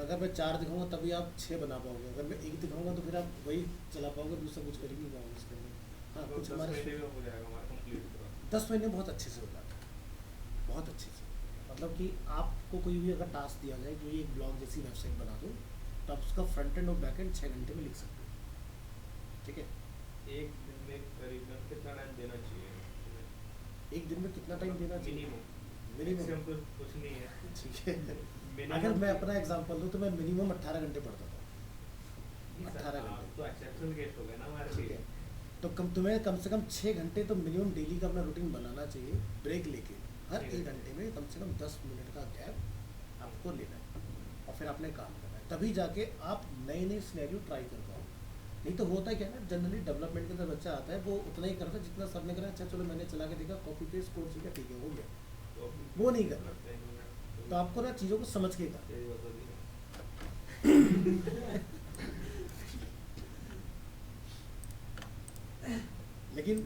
अगर मैं 4 दिखाऊंगा तभी आप 6 बना पाओगे, अगर मैं 1 दिखाऊंगा तो फिर आप वही चला पाओगे, दूसरा कुछ कर ही नहीं पाओगे इसके अंदर। हाँ, कुछ 10 हमारे महीने में हो जाएगा हमारा कंप्लीट पूरा। 10 महीने बहुत अच्छे से हो जाता है, बहुत अच्छे से। मतलब कि आपको कोई भी अगर टास्क दिया जाए कि एक ब्लॉग जैसी वेबसाइट बना दो, तो आप उसका फ्रंट एंड और बैक एंड 6 घंटे में लिख सकते हो। ठीक है, एक दिन में करीबन कितना टाइम देना चाहिए? एक दिन में कितना टाइम देना चाहिए? Minimum minimum. कुछ नहीं है। ठीक है, Minimum अगर मैं अपना एग्जांपल दूं तो मैं मिनिमम 18 घंटे पढ़ता था। 18 आप घंटे। तो एक्सेप्शनल केस हो गए ना हमारे ठीक लिए। है, तो तुम्हें कम से कम 6 घंटे तो मिनिमम डेली का अपना रूटीन बनाना चाहिए, ब्रेक लेके। हर 1 घंटे में कम से कम 10 मिनट का गैप आपको लेना है और फिर अपने काम करना है। तभी जाके आप नए नए सिनेरियो ट्राई कर पाओ। नहीं तो होता क्या है ना, जनरली डेवलपमेंट के अंदर बच्चा आता है वो उतना ही करता है जितना सबने करा, अच्छा चलो मैंने चला के देखा, कॉपी पेस्ट कोड सीखा, ठीक है हो गया। तो वो नहीं करना। तो आपको ना चीज़ों को समझ के करना। तेरी बात होती है। लेकिन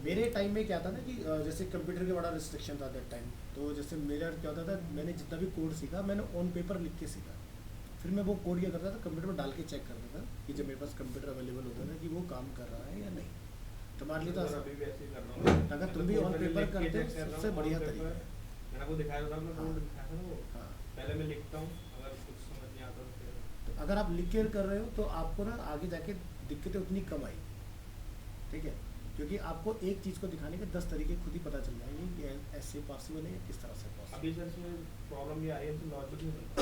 मेरे टाइम में क्या था ना कि जैसे कंप्यूटर के बड़ा रिस्ट्रिक्शन था दैट टाइम। तो जैसे मेरा क्या होता था, मैंने जितना भी कोड सीखा मैंने ऑन पेपर लिख के सीखा। फिर मैं वो कोड क्या करता था, कंप्यूटर में डाल के चेक करता था कि जब मेरे पास कंप्यूटर अवेलेबल होता था कि वो काम कर रहा है या नहीं। तुम्हारे लिए तो और आसान- अभी भी ऐसे ही कर रहा हूँ। अगर तुम भी मैं on code paper लिख के करते हो, check कर रहा हूँ, सबसे बढ़िया on तरीका paper। है। मैंने आपको दिखाया था, मैं हाँ। code दिखाया था ना वो। हाँ, पहले मैं लिखता हूँ, अगर कुछ समझ नहीं आता तो फिर तो अगर आप लिख के कर रहे हो तो आपको ना आगे जाके दिक्कतें उतनी कम आई, ठीक है। क्योंकि आपको एक चीज़ को दिखाने के 10 तरीके खुद ही पता चल जाएंगे कि ऐसे पॉसिबल है या किस तरह से पॉसिबल। अभी सर इसमें प्रॉब्लम ये आ रही है तो लॉजिक नहीं बनता।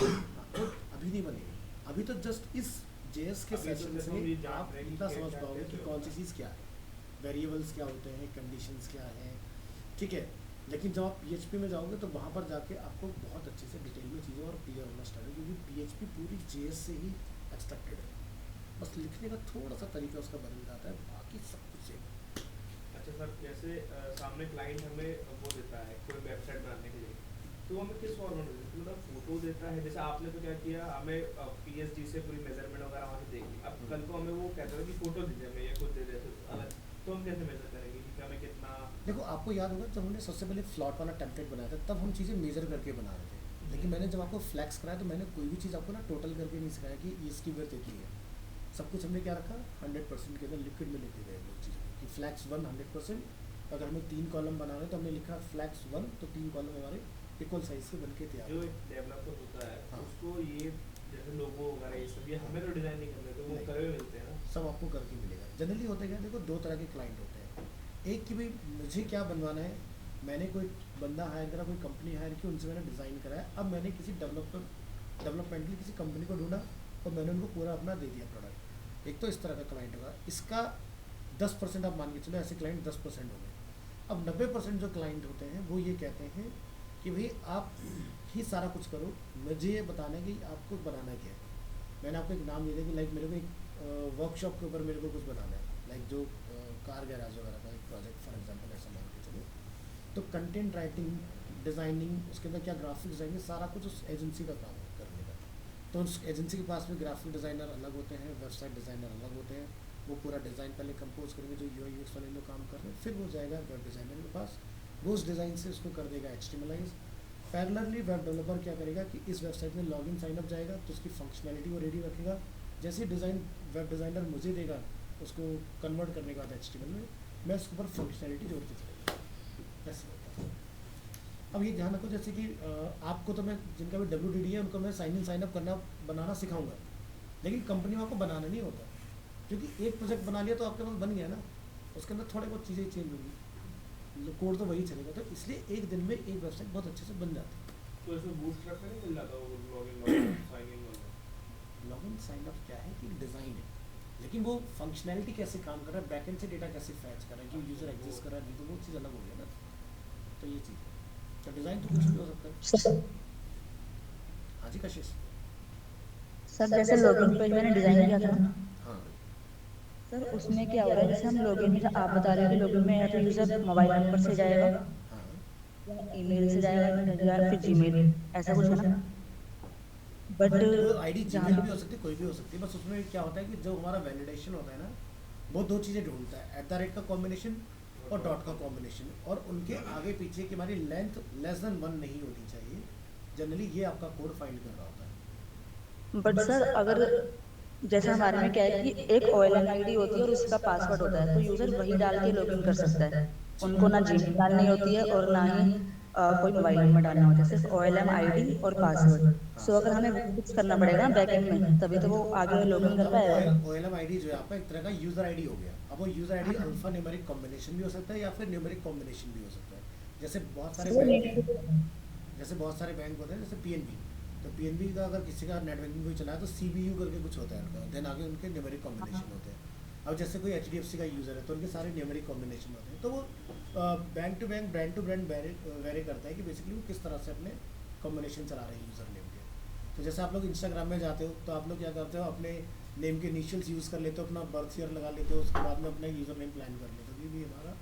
तो अभी नहीं बनेगी। अभी तो जस्ट इस जेएस के अभी तो सेशन जैसे से हम ये जान आप रहे हैं कि इतना क्या समझ क्या पाओगे कैसे कि कौन सी होता है। चीज़ क्या है, वेरिएबल्स क्या होते हैं, कंडीशंस क्या हैं, ठीक है। लेकिन जब आप पीएचपी में जाओगे तो वहाँ पर जाके आपको बहुत अच्छे से डिटेल में चीज़ें और क्लियर होना स्टार्ट है, क्योंकि पीएचपी पूरी जेएस से ही एक्सट्रैक्टेड है। बस लिखने का थोड़ा सा तरीका उसका बदल जाता है, बाकी सब कुछ सेम है। अच्छा सर, जैसे सामने क्लाइंट हमें वो देता है कोई वेबसाइट बनाने के लिए, तो हमें किस फॉर्मेट में देता है? मतलब फोटो देता है, जैसे आपने तो क्या किया, हमें पीएचडी से पूरी मेजरमेंट वगैरह वहाँ से देख ली। अब कल को हमें वो कहता है कि फोटो दीजिए हमें, ये खुद दे दे अलग, तो हम कैसे मेजर करेंगे कि हमें कितना? देखो आपको याद होगा जब हमने सबसे पहले फ्लॉट वाला टेम्पलेट बनाया था तब हम चीज़ें मेजर करके बना रहे थे। लेकिन मैंने जब आपको फ्लैक्स कराया तो मैंने कोई भी चीज़ आपको ना टोटल करके नहीं सिखाया कि इसकी वर्थ इतनी है। सब कुछ हमने क्या रखा, 100% के अंदर लिक्विड में लेके गए लोग चीज़ों को, कि फ्लैक्स 1 100%। अगर हमें 3 कॉलम बना रहे हैं तो हमने लिखा फ्लैक्स 1, तो 3 कॉलम हमारे इक्वल साइज के बन के तैयार जो हो। एक डेवलपर होता है हाँ। उसको ये जैसे लोगो वगैरह ये सब, ये हमें तो डिजाइन नहीं करने, तो वो नहीं। करे हुए मिलते हैं ना। सब आपको करके मिलेगा। जनरली होता है क्या, देखो 2 तरह के क्लाइंट होते हैं। एक कि भाई मुझे क्या बनवाना है, मैंने कोई बंदा हायर करा, कोई कंपनी हायर की, उनसे मैंने डिज़ाइन कराया, अब मैंने किसी डेवलपमेंट की किसी कंपनी को ढूंढा और मैंने उनको पूरा अपना दे दिया प्रोडक्ट। एक तो इस तरह का क्लाइंट होगा, इसका 10% आप मान के चलो, ऐसे क्लाइंट 10% हो गए। अब 90% जो क्लाइंट होते हैं वो ये कहते हैं कि भाई आप ही सारा कुछ करो, मुझे ये बताना है कि आपको बनाना क्या है। मैंने आपको एक नाम दे दिया कि लाइक मेरे को एक वर्कशॉप के ऊपर मेरे को कुछ बनाना है, लाइक जो कार गैराज वगैरह का एक प्रोजेक्ट फॉर एग्जांपल ऐसा मान के चलो। तो कंटेंट राइटिंग, डिज़ाइनिंग, उसके अंदर क्या ग्राफिक डिज़ाइनिंग, सारा कुछ उस एजेंसी का काम है करने का। तो उस एजेंसी के पास में ग्राफिक डिज़ाइनर अलग होते हैं, वेबसाइट डिज़ाइनर अलग होते हैं। वो पूरा डिज़ाइन पहले कंपोज करेंगे, जो यूआई यूएक्स वाले लोग काम कर रहे हैं, फिर वो जाएगा वेब डिज़ाइनर के पास, वो उस डिज़ाइन से उसको कर देगा HTMLize। पैरेलली वेब डेवलपर क्या करेगा कि इस वेबसाइट में लॉगिन साइनअप जाएगा तो उसकी फंक्शनैलिटी वो रेडी रखेगा। जैसे डिज़ाइन वेब डिज़ाइनर मुझे देगा उसको कन्वर्ट करने के बाद HTML में, मैं उसके ऊपर फंक्शनैलिटी जोड़ती चलेगा। ऐसे होता है। अब ये ध्यान रखो, जैसे कि आपको तो मैं जिनका भी WDD है उनको मैं साइन इन साइनअप करना बनाना सिखाऊंगा, लेकिन कंपनी में आपको बनाना नहीं होता, क्योंकि एक प्रोजेक्ट बना लिया तो आपके पास बन गया ना, उसके अंदर थोड़े बहुत चीज़ें चेंज होंगी, कोड तो वही चलेगा। तो इसलिए एक दिन में एक वेबसाइट बहुत अच्छे से बन जाती है। तो इसमें बूटस्ट्रैप पे नहीं मिल जाता वो लॉगिन साइन इन वाला? लॉगिन साइन अप क्या है कि डिज़ाइन है, लेकिन वो फंक्शनैलिटी कैसे काम कर रहा है, बैकएंड से डेटा कैसे फैच कर रहा है, कि यूज़र एक्सेस कर रहा है, नहीं तो वो चीज़ अलग हो गई ना। तो ये चीज़ है, तो डिज़ाइन तो कुछ भी हो सकता है। हाँ जी कशिश। सर जैसे लॉगिन पेज मैंने डिजाइन किया था ना हाँ सर, उसमें क्या हो रहा है, जैसे हम लॉगिन में आप बता रहे हो कि लॉगिन में या तो यूजर मोबाइल नंबर से जाएगा हाँ। या ईमेल से जाएगा या फिर जीमेल, ऐसा कुछ है ना। बट वो आईडी जहाँ जीमेल भी हो सकती है, कोई भी हो सकती है। बस उसमें क्या होता है कि जो हमारा वैलिडेशन होता है ना, वो 2 चीज़ें ढूंढता है, @ का कॉम्बिनेशन और डॉट का कॉम्बिनेशन, और उनके आगे पीछे की हमारी लेंथ लेस देन 1 नहीं होनी चाहिए। जनरली ये आपका कोड फाइंड कर रहा होता है। बट सर अगर जैसे हमारे में क्या है कि एक OLM आईडी होती है और उसका पासवर्ड होता है, तो यूजर वही डाल के लॉगिन कर सकता है। उनको ना जीमेल डालनी होती है और ना ही कोई मोबाइल नंबर डालना होता है, सिर्फ OLM आईडी और पासवर्ड। हाँ। सो अगर हमें वो फिक्स करना पड़ेगा बैकएंड में, तभी तो वो आगे लॉगिन कर पाएगा। OLM आईडी जो है आपका एक तरह का यूज़र आईडी हो गया। अब वो user ID alpha numeric combination भी हो सकता है या फिर न्यूमेरिक कॉम्बिनेशन भी हो सकता है। जैसे बहुत सारे बैंक होते हैं, जैसे PNB। तो PNB का अगर किसी का नेट बैंकिंग कोई चलाए तो CBU करके कुछ होता है उनका, देन आगे उनके न्यूमेरिक कॉम्बिनेशन होते हैं। अब जैसे कोई HDFC का यूज़र है तो उनके सारे न्यूमेरिक कॉम्बिनेशन होते हैं। तो वो बैंक टू ब्रांड वेरी करता है कि बेसिकली वो किस तरह से अपने कॉम्बिनेशन चला रहे हैं यूज़र नेम के। तो जैसे आप लोग इंस्टाग्राम में जाते हो तो आप लोग क्या करते हो, अपने नेम के इनिशियल्स यूज़ कर लेते हो, अपना बर्थ ईयर लगा लेते हो, उसके बाद में अपना यूज़र नेम प्लान कर लेते हो। ये भी हमारा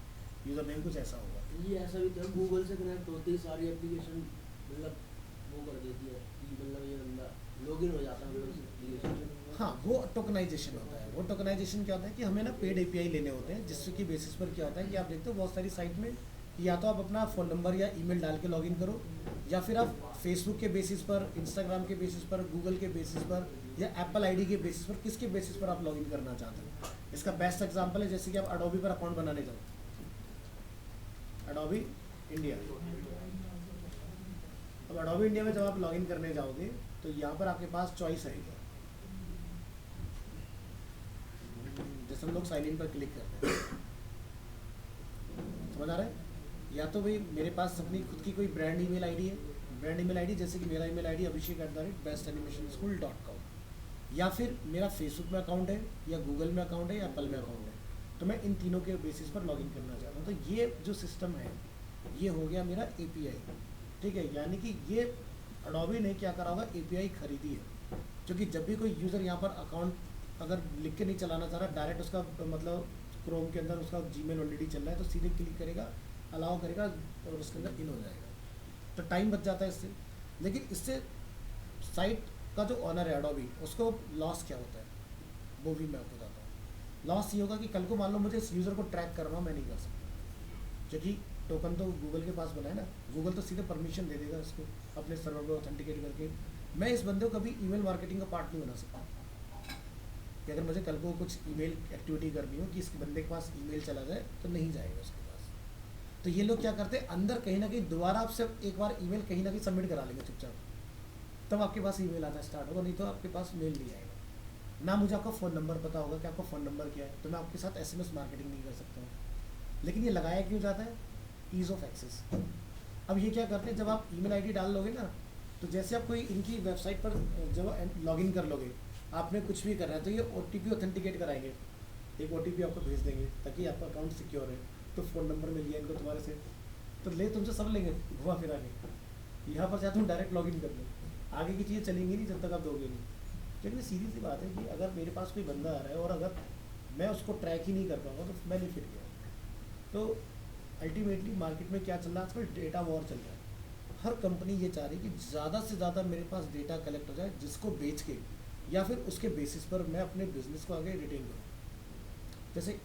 यूज़र नेम कुछ ऐसा होगा। ये ऐसा भी था, गूगल से कनेक्ट होते ही सारी एप्लीकेशन मतलब वो कर देती है कि मतलब ये बंदा लॉगिन हो जाता है मतलब एप्लीकेशन में। हाँ, वो टोकनाइजेशन होता है। वो टोकनाइजेशन क्या होता है कि हमें ना पेड एपीआई लेने होते हैं, जिसके बेसिस पर क्या होता है कि आप देखते हो बहुत सारी साइट में कि या तो आप अपना फ़ोन नंबर या ईमेल डाल के लॉगिन करो, या फिर आप फेसबुक के बेसिस पर, इंस्टाग्राम के बेसिस पर, गूगल के बेसिस पर या एप्पल आईडी के बेसिस पर, किसके बेसिस पर आप लॉगिन करना चाहते हो। इसका बेस्ट एग्जांपल है जैसे कि आप अडोबी पर अकाउंट बनाने जाओ, अडोबी इंडिया। अब अडोबी इंडिया में जब आप लॉगिन करने जाओगे तो यहाँ पर आपके पास चॉइस आएगी। जैसे हम लोग साइन इन पर क्लिक करते हैं, समझ आ रहा है? या तो भाई मेरे पास अपनी खुद की कोई ब्रांड ईमेल आईडी है, ब्रांड ईमेल आईडी जैसे कि मेरा ईमेल आईडी abhishek@bestanimationSchool.com, या फिर मेरा फेसबुक में अकाउंट है, या गूगल में अकाउंट है, या एप्पल में अकाउंट है। तो मैं इन तीनों के बेसिस पर लॉगिन करना चाहता हूँ। तो ये जो सिस्टम है ये हो गया मेरा एपीआई, ठीक है। यानी कि ये अडोबी ने क्या करा होगा, एपीआई खरीदी है, क्योंकि जब भी कोई यूज़र यहाँ पर अकाउंट अगर लिख के नहीं चलाना चाह रहा, डायरेक्ट उसका मतलब क्रोम के अंदर उसका जीमेल ऑलरेडी चल रहा है, तो सीधे क्लिक करेगा, अलाउ करेगा और उसके अंदर इन हो जाएगा, तो टाइम बच जाता है इससे। लेकिन इससे साइट का जो ऑनर है अडोबी, उसको लॉस क्या होता है वो भी मैं आपको बताता हूँ। लॉस ये होगा कि कल को मान लो मुझे इस यूज़र को ट्रैक करना, मैं नहीं कर सकता, क्योंकि टोकन तो गूगल के पास बना है ना। गूगल तो सीधे परमिशन दे देगा इसको अपने सर्वर को ऑथेंटिकेट करके। मैं इस बंदे को कभी ईमेल मार्केटिंग का पार्ट नहीं बना सकता कि अगर मुझे कल को कुछ ईमेल एक्टिविटी करनी हो कि इस बंदे के पास ईमेल चला जाए, तो नहीं जाएगा उसके पास। तो ये लोग क्या करते हैं, अंदर कहीं ना कहीं दोबारा आपसे एक बार ईमेल कहीं ना कहीं सबमिट करा लेंगे चुपचाप, तब आपके पास ईमेल आना स्टार्ट होगा, नहीं तो आपके पास मेल नहीं आएगा ना। मुझे आपका फ़ोन नंबर पता होगा कि आपका फ़ोन नंबर क्या है, तो मैं आपके साथ एसएमएस मार्केटिंग नहीं कर सकता हूँ। लेकिन ये लगाया क्यों जाता है, ईज़ ऑफ एक्सेस। अब ये क्या करते हैं, जब आप ईमेल आईडी डाल लोगे ना, तो जैसे आप कोई इनकी वेबसाइट पर जब लॉगिन कर लोगे, आपने कुछ भी करना है तो ये ओटीपी ऑथेंटिकेट कराएंगे, एक ओटीपी आपको भेज देंगे ताकि आपका अकाउंट सिक्योर है। तो फ़ोन नंबर मिल गया इनको तुम्हारे से, तो ले तुमसे सब लेंगे घुमा फिरा के। यहाँ पर चाहे तुम डायरेक्ट लॉगिन कर लो, आगे की चीज़ें चलेंगी नहीं जब तक आप दोगे नहीं। लेकिन सीधी सी बात है कि अगर मेरे पास कोई बंदा आ रहा है और अगर मैं उसको ट्रैक ही नहीं कर पाऊँगा तो मैं नहीं फिट गया। तो अल्टीमेटली मार्केट में क्या चल रहा है आजकल, डेटा वॉर चल रहा है। हर कंपनी ये चाह रही है कि ज़्यादा से ज़्यादा मेरे पास डेटा कलेक्ट हो जाए, जिसको बेच के या फिर उसके बेसिस पर मैं अपने बिजनेस को आगे रिटेन करूँ। जैसे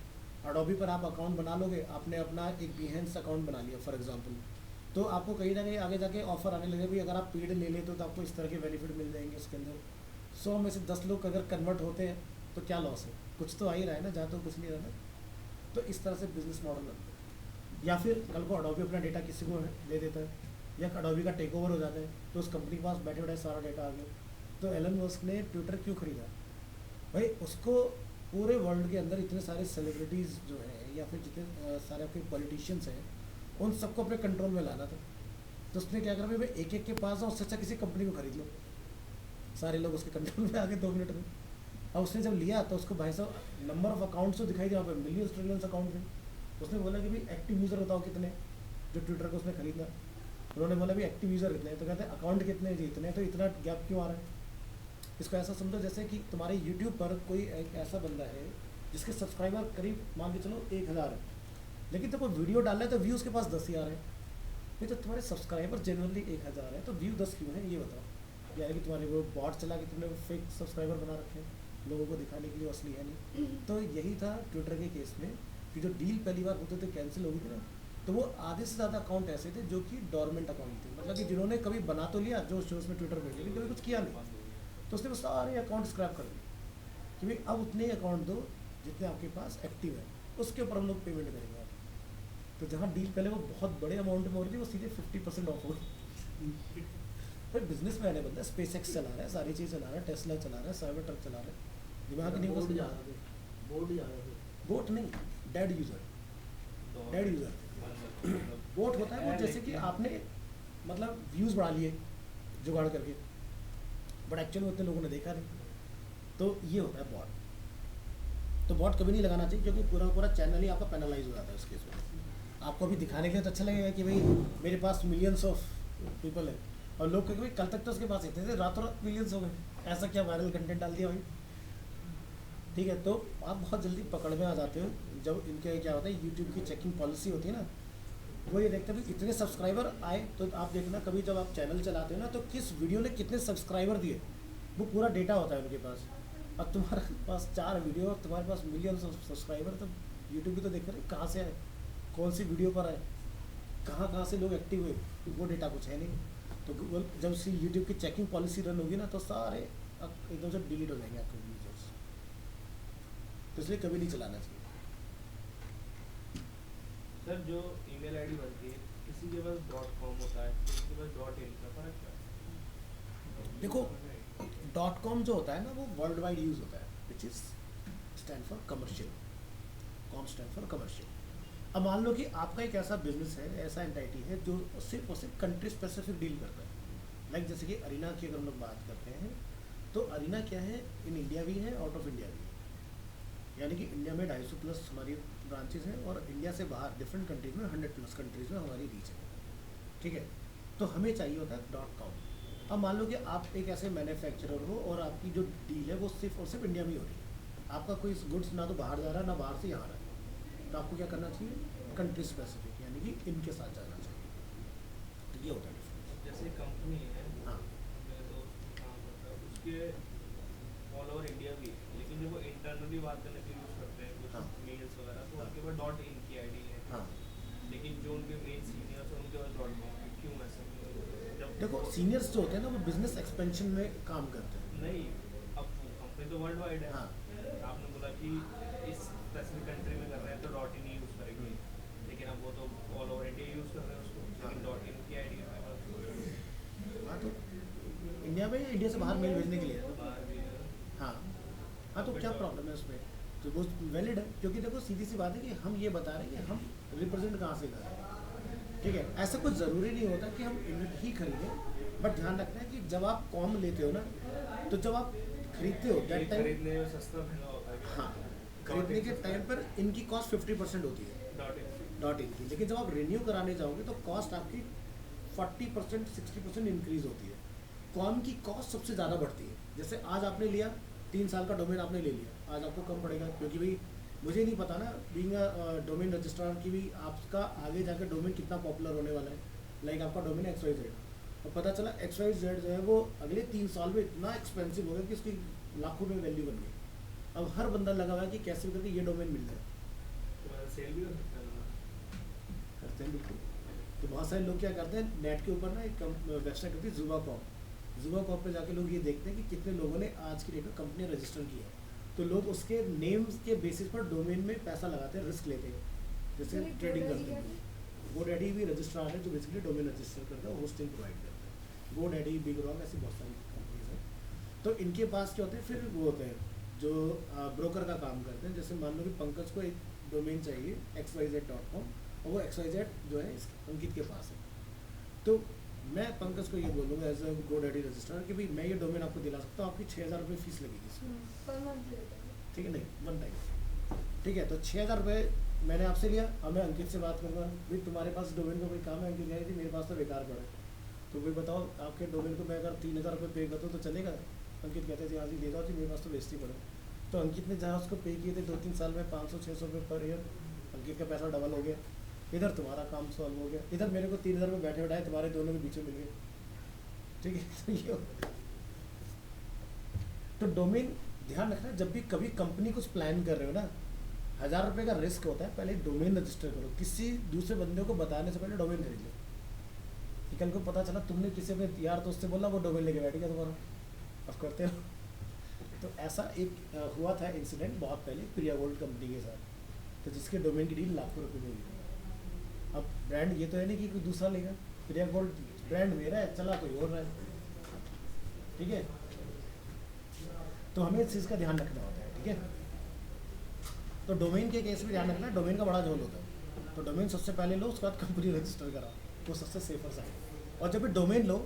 अडोबी पर आप अकाउंट बना लोगे, आपने अपना एक बिहेंस अकाउंट बना लिया फॉर एग्जांपल, तो आपको कहीं ना कहीं आगे जाके ऑफर आने लगे भाई अगर आप पेड ले लेते हो तो आपको इस तरह के बेनिफिट मिल जाएंगे। इसके अंदर 100 में से 10 लोग अगर कन्वर्ट होते हैं तो क्या लॉस है, कुछ तो आ ही रहा है ना, जहाँ तो कुछ नहीं रहा ना। तो इस तरह से बिजनेस मॉडल बनता है। या फिर कल को अडोबी अपना डेटा किसी को दे देता है, या अडोबी का टेक ओवर हो जाता है, तो उस कंपनी के पास बैठे बैठे सारा डेटा आ गया। तो एलन मस्क ने ट्विटर क्यों खरीदा भाई, उसको पूरे वर्ल्ड के अंदर इतने सारे सेलिब्रिटीज़ जो हैं या फिर जितने सारे आपके पॉलिटिशियंस हैं, उन सबको अपने कंट्रोल में लाना था। तो उसने क्या करा भाई एक एक के पास जाओ, उससे अच्छा किसी कंपनी को खरीद लो, सारे लोग उसके कंट्रोल में आ गए 2 मिनट में। अब उसने जब लिया तो उसको भाई साहब नंबर ऑफ अकाउंट्स तो दिखाई दिया, मिलियंस ट्रिलियंस अकाउंट थे। उसने बोला कि भाई एक्टिव यूज़र बताओ कितने, जो ट्विटर को उसने खरीदा। उन्होंने बोला भी एक्टिव यूज़र कितने हैं, तो कहते हैं अकाउंट कितने हैं जी, इतने। तो इतना गैप क्यों आ रहा है? इसको ऐसा समझो जैसे कि तुम्हारे यूट्यूब पर कोई एक ऐसा बंदा है जिसके सब्सक्राइबर करीब मान के चलो 1000 है, लेकिन तो कोई वीडियो डाल रहा है तो व्यू उसके पास 10,000 है। नहीं तो तुम्हारे सब्सक्राइबर जनरली 1000 है, तो व्यू 10 क्यों है ये बताओ। यानी कि तुम्हारे वो बॉट चला के तुमने फेक सब्सक्राइबर बना रखे हैं लोगों को दिखाने के लिए, असली है नहीं। तो यही था ट्विटर के केस में कि जो डील पहली बार होते थे कैंसिल हो गई थी ना, तो वो आधे से ज़्यादा अकाउंट ऐसे थे जो कि डॉर्मेंट अकाउंट थे, मतलब कि जिन्होंने कभी बना तो लिया जो शोज में ट्विटर पे, लेकिन कभी कुछ किया नहीं। तो उसने वो सारे अकाउंट स्क्रैप कर दिए कि भाई अब उतने ही अकाउंट दो जितने आपके पास एक्टिव है, उसके ऊपर हम लोग पेमेंट करेंगे। तो जहाँ डील पहले वो बहुत बड़े अमाउंट में हो रही थी, वो सीधे 50% ऑफ हो गई। भाई बिजनेस मैन है बंदा, स्पेस एक्स चला रहा है, सारी चीज़ चला रहा है, टेस्ला चला रहा है, साइबर ट्रक चला रहा है, दिमाग नहीं बोर्ड होगा। ज़्यादा थे, बोर्ड ज़्यादा थे। बोट नहीं, dead user, dead user. Boat होता है वो जैसे कि आपने मतलब व्यूज़ बढ़ा लिए जुगाड़ करके, बट एक्चुअली में उतने लोगों ने देखा नहीं। तो ये होता है बॉट। तो बॉट कभी नहीं लगाना चाहिए, क्योंकि पूरा पूरा चैनल ही आपका पेनलाइज हो जाता है उस केस में। आपको अभी दिखाने के लिए तो अच्छा लगेगा कि भाई मेरे पास मिलियंस ऑफ पीपल है, और लोग क्योंकि कल तक तो उसके पास इतने थे, रातों रात मिलियंस हो गए। ऐसा क्या वायरल कंटेंट डाल दिया भाई, ठीक है। तो आप बहुत जल्दी पकड़ में आ जाते हो। जब इनके क्या होता है, यूट्यूब की चेकिंग पॉलिसी होती है ना, वो ये देखते हैं भी इतने सब्सक्राइबर आए। तो आप देखना कभी जब आप चैनल चलाते हो ना, तो किस वीडियो ने कितने सब्सक्राइबर दिए, वो पूरा डेटा होता है उनके पास। अब तुम्हारे पास 4 वीडियो और तुम्हारे पास मिलियन सब्सक्राइबर, तो यूट्यूब भी तो देख रहे कहाँ से आए, कौन सी वीडियो पर आए, कहाँ से लोग एक्टिव हुए, वो डेटा कुछ है नहीं। तो गूगल जब से यूट्यूब की चेकिंग पॉलिसी रन होगी ना, तो सारे एकदम से डिलीट हो जाएंगे आपके यूजर्स। तो इसलिए कभी नहीं चलाना चाहिए। सर जो ईमेल आईडी बनती है, किसी के पास .com होता है, किसी के पास .in का फर्क क्या है? देखो .com जो होता है ना, वो वर्ल्ड वाइड यूज़ होता है, which is stand for commercial, com stand for commercial. अब मान लो कि आपका एक ऐसा बिजनेस है, ऐसा एंटाइटी है जो सिर्फ और सिर्फ कंट्री स्पेसिफिक डील करता है। लाइक जैसे कि अरीना की अगर हम लोग बात करते हैं, तो अरीना क्या है, इन इंडिया भी है, आउट ऑफ इंडिया भी है। यानी कि इंडिया में 250+ हमारी ब्रांचेज हैं, और इंडिया से बाहर डिफरेंट कंट्रीज में 100+ कंट्रीज में हमारी रीच है, ठीक है। तो हमें चाहिए होता है .com। अब मान लो कि आप एक ऐसे मैन्युफैक्चरर हो और आपकी जो डील है वो सिर्फ और सिर्फ इंडिया में ही हो रही है, आपका कोई गुड्स ना तो बाहर जा रहा है ना बाहर से यहाँ आ रहा है, तो आपको क्या करना चाहिए, कंट्री स्पेसिफिक, यानी कि इनके साथ जाना चाहिए। तो ये होता है डिफरेंस। जैसे कंपनी है, हाँ मेरे दोस्त काम करता है, उसके ऑल ओवर इंडिया भी है, लेकिन जब वो इंटरनली बात करने के यूज़ करते हैं कुछ हाँ। मेल्स वगैरह, तो हाँ। उनके पास .in की आईडी है, हाँ लेकिन जो उनके मेन सीनियर्स हैं उनके पास .com है। क्यों ऐसा क्यों? जब देखो सीनियर्स जो होते हैं ना, वो बिजनेस एक्सपेंशन में काम करते हैं। नहीं, अब कंपनी तो वर्ल्ड वाइड है। हाँ। आपने बोला कि इस स्पेसिफिक कंट्री में कर रहे हैं तो .in ही यूज़ करेंगे, लेकिन अब वो तो ऑल ओवर इंडिया यूज़ कर रहे हैं उसको, लेकिन .in की आईडी है मेरे हाँ तो इंडिया में या इंडिया से बाहर मेल भेजने के लिए पास, बाहर भी है। हाँ हाँ, तो क्या प्रॉब्लम है उसमें, तो वो वैलिड है। क्योंकि देखो सीधी सी बात है कि हम ये बता रहे हैं कि हम रिप्रेजेंट कहाँ से कर रहे हैं, ठीक है। ऐसा कुछ ज़रूरी नहीं होता कि हम यूनिट ही खरीदें, बट ध्यान रखना है कि जब आप कॉम लेते हो ना, तो जब आप खरीदते हो ये दैट टाइम, खरीदने में सस्ता महंगा होता है। हाँ खरीदने के टाइम पर इनकी कॉस्ट 50% होती है .in .in की, लेकिन जब आप रिन्यू कराने जाओगे तो कॉस्ट आपकी 40% 60% इंक्रीज होती है। कॉम की कॉस्ट सबसे ज़्यादा बढ़ती है। जैसे आज आपने लिया 3 साल का डोमेन आपने ले लिया, आज आपको कम पड़ेगा, क्योंकि भाई मुझे नहीं पता ना, बीइंग डोमेन रजिस्ट्रार की भी आपका आगे जाकर डोमेन कितना पॉपुलर होने वाला है। लाइक आपका डोमेन XYZ, और पता चला XYZ जो है वो अगले 3 साल में इतना एक्सपेंसिव हो गया कि उसकी लाखों में वैल्यू बन गई। अब हर बंदा लगा हुआ है कि कैसे भी करके ये डोमेन मिल जाए, तो सेल भी हो सकता है। करते हैं बिल्कुल। तो बहुत सारे लोग क्या करते हैं, नेट के ऊपर ना एक वेबसाइट होती है ज़ुबाकॉम पे जाके लोग ये देखते हैं कि कितने लोगों ने आज की डेट में कंपनी रजिस्टर की है। तो लोग उसके नेम्स के बेसिस पर डोमेन में पैसा लगाते हैं, रिस्क लेते हैं, जैसे ट्रेडिंग करते हैं। GoDaddy भी रजिस्ट्रार है जो बेसिकली डोमेन रजिस्टर करता है, होस्टिंग प्रोवाइड करता है। GoDaddy, बिगरॉक, ऐसी बहुत सारी कंपनीज हैं। तो इनके पास क्या होते हैं, फिर वो होते हैं जो ब्रोकर का काम करते हैं। जैसे मान लो कि पंकज को एक डोमेन चाहिए xyz.com, और वो XYZ जो है अंकित के पास है। तो मैं पंकज को ये बोलूँगा एज अ GoDaddy रजिस्ट्रार कि भाई मैं ये डोमेन आपको दिला सकता हूँ, आपकी 6,000 रुपये फीस लगेगी इसमें, ठीक है, नहीं वन टाइम, ठीक है। तो 6,000 रुपये मैंने आपसे लिया, अब मैं अंकित से बात करूँगा, भाई तुम्हारे पास डोमेन का कोई काम है? अंकित कह रही थी मेरे पास तो बेकार पड़ा है, तो भाई बताओ आपके डोमेन को मैं अगर 3,000 रुपये पे करता हूँ तो चलेगा? अंकित कहते थे हाँ जी ले जाओ जी, मेरे पास तो बेचती पड़ा। तो अंकित ने जहाँ उसको पे किए थे 2-3 साल में 500-600 रुपये पर ईयर, अंकित का पैसा डबल हो गया, इधर तुम्हारा काम सॉल्व हो गया, इधर मेरे को 3,000 रुपये बैठे बैठाए तुम्हारे दोनों के बीच में मिल गए, ठीक है। तो ये तो डोमेन ध्यान रखना, जब भी कभी कंपनी कुछ प्लान कर रहे हो ना, 1,000 रुपये का रिस्क होता है, पहले डोमेन रजिस्टर करो, किसी दूसरे बंदे को बताने से पहले डोमेन खरीद लो, कि कल को पता चला तुमने किसी अपने यार दोस्त से बोला, वो डोमेन लेके बैठ गया तुम्हारा, अब करते हो। तो ऐसा एक हुआ था इंसिडेंट बहुत पहले प्रिया गोल्ड कंपनी के साथ, तो जिसके डोमेन की डील लाखों रुपए में हुई। अब ब्रांड ये तो है नहीं कि कोई दूसरा लेगा, प्रिया गोल्ड ब्रांड मेरा है, चला कोई और रहा है, ठीक है। तो हमें इस चीज़ का ध्यान रखना होता है, ठीक है। तो डोमेन के केस में ध्यान रखना, डोमेन का बड़ा झोल होता है, तो डोमेन सबसे पहले लो, उसके बाद कंपनी रजिस्टर कराओ, वो सबसे सेफर साइड। और जब भी डोमेन लो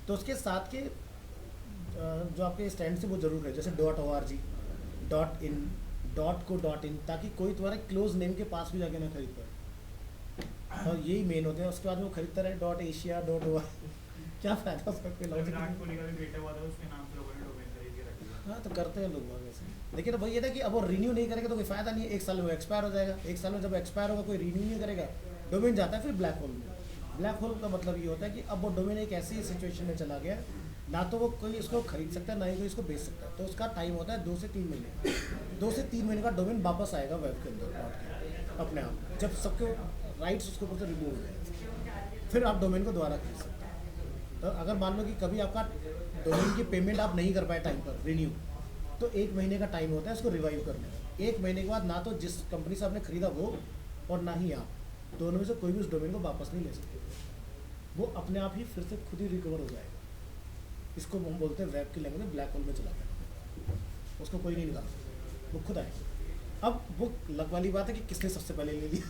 तो उसके साथ के जो आपके स्टैंड से वो जरूर है, जैसे .org, .in, .co.in, ताकि कोई तुम्हारे क्लोज नेम के पास भी जाके ना खरीद पाए। और यही मेन होते हैं, उसके बाद वो खरीदता रहे .asia, क्या फायदा उसका, कोई लॉजिक विराट नहीं। कोहली का भी बेटा हुआ था, उसके नाम से लोगों ने डोमेन खरीद के रख लिया। हाँ तो करते हैं लोग वहाँ वैसे, लेकिन अब वही है ना कि अब वो रिन्यू नहीं करेगा तो कोई फायदा नहीं है, एक साल में वो एक्सपायर हो जाएगा, एक साल में जब एक्सपायर होगा कोई रिन्यू नहीं करेगा, डोमेन जाता है फिर ब्लैक होल में। ब्लैक होल का मतलब ये होता है कि अब वो डोमेन एक ऐसी सिचुएशन में चला गया, ना तो वो कोई इसको खरीद सकता है ना ही कोई इसको बेच सकता है, तो उसका टाइम होता है 2 से 3 महीने, 2 से 3 महीने का डोमेन वापस आएगा वेब के अंदर लौट के अपने आप, जब सबके राइट्स उसके ऊपर से रिमूव हो जाए, फिर आप डोमेन को दोबारा खरीद सकते हैं। तो अगर मान लो कि कभी आपका डोमेन की पेमेंट आप नहीं कर पाए टाइम पर रिन्यू, तो 1 महीने का टाइम होता है उसको रिवाइव करने का। 1 महीने के बाद ना तो जिस कंपनी से आपने खरीदा वो और ना ही आप, दोनों में से कोई भी उस डोमेन को वापस नहीं ले सकते, वो अपने आप ही फिर से खुद ही रिकवर हो जाएगा। इसको हम बोलते हैं वेब की लैंग्वेज में ब्लैक होल में चला गया, उसको कोई नहीं निकाल सकता, वो खुद आएगा। अब वो लग वाली बात है कि किसने सबसे पहले ले लिया,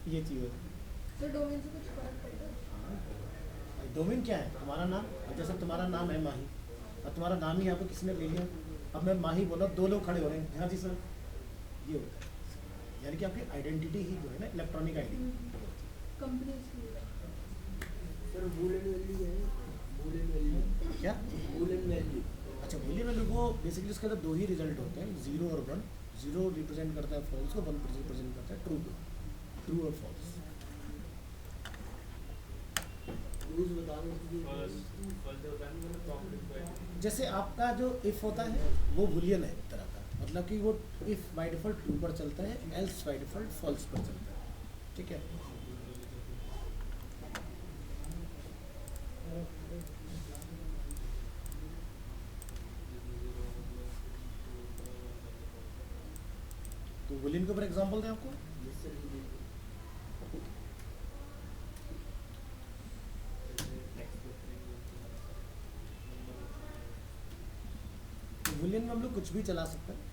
ये चीज़ है। तो डोमेन से कुछ फर्क पड़ता है? डोमेन क्या है? तुम्हारा नाम, अब जैसे तुम्हारा नाम है माही, और तुम्हारा नाम ही यहाँ पे किसी ने ले लिया, अब मैं माही बोला, 2 लोग खड़े हो रहे हैं, हाँ जी सर, ये होता है, यानी कि आपकी आइडेंटिटी ही जो है ना electronic ID. Company sir Boolean value क्या है? बूलियन वैल्यू क्या? बूलियन वैल्यू अच्छा, बूलियन वैल्यू को बेसिकली इसके अंदर 2 ही रिजल्ट होते हैं, 0 और 1। 0 रिप्रेजेंट करता है फॉल्स को, 1 रिप्रेजेंट करता है ट्रू को, ट्रू और फॉल्स। रूल्स बता दो कि फर्स्ट होता है ना, मतलब प्रॉपर्टी जैसे आपका जो इफ़ होता है वो बूलियन है एक तरह का, मतलब कि वो इफ़ बाय डिफ़ॉल्ट ट्रू पर चलता है, एल्स बाय डिफ़ॉल्ट फॉल्स पर चलता है, ठीक है। तो बूलियन के ऊपर एग्जांपल दें आपको, बूलियन में हम लोग कुछ भी चला सकते हैं।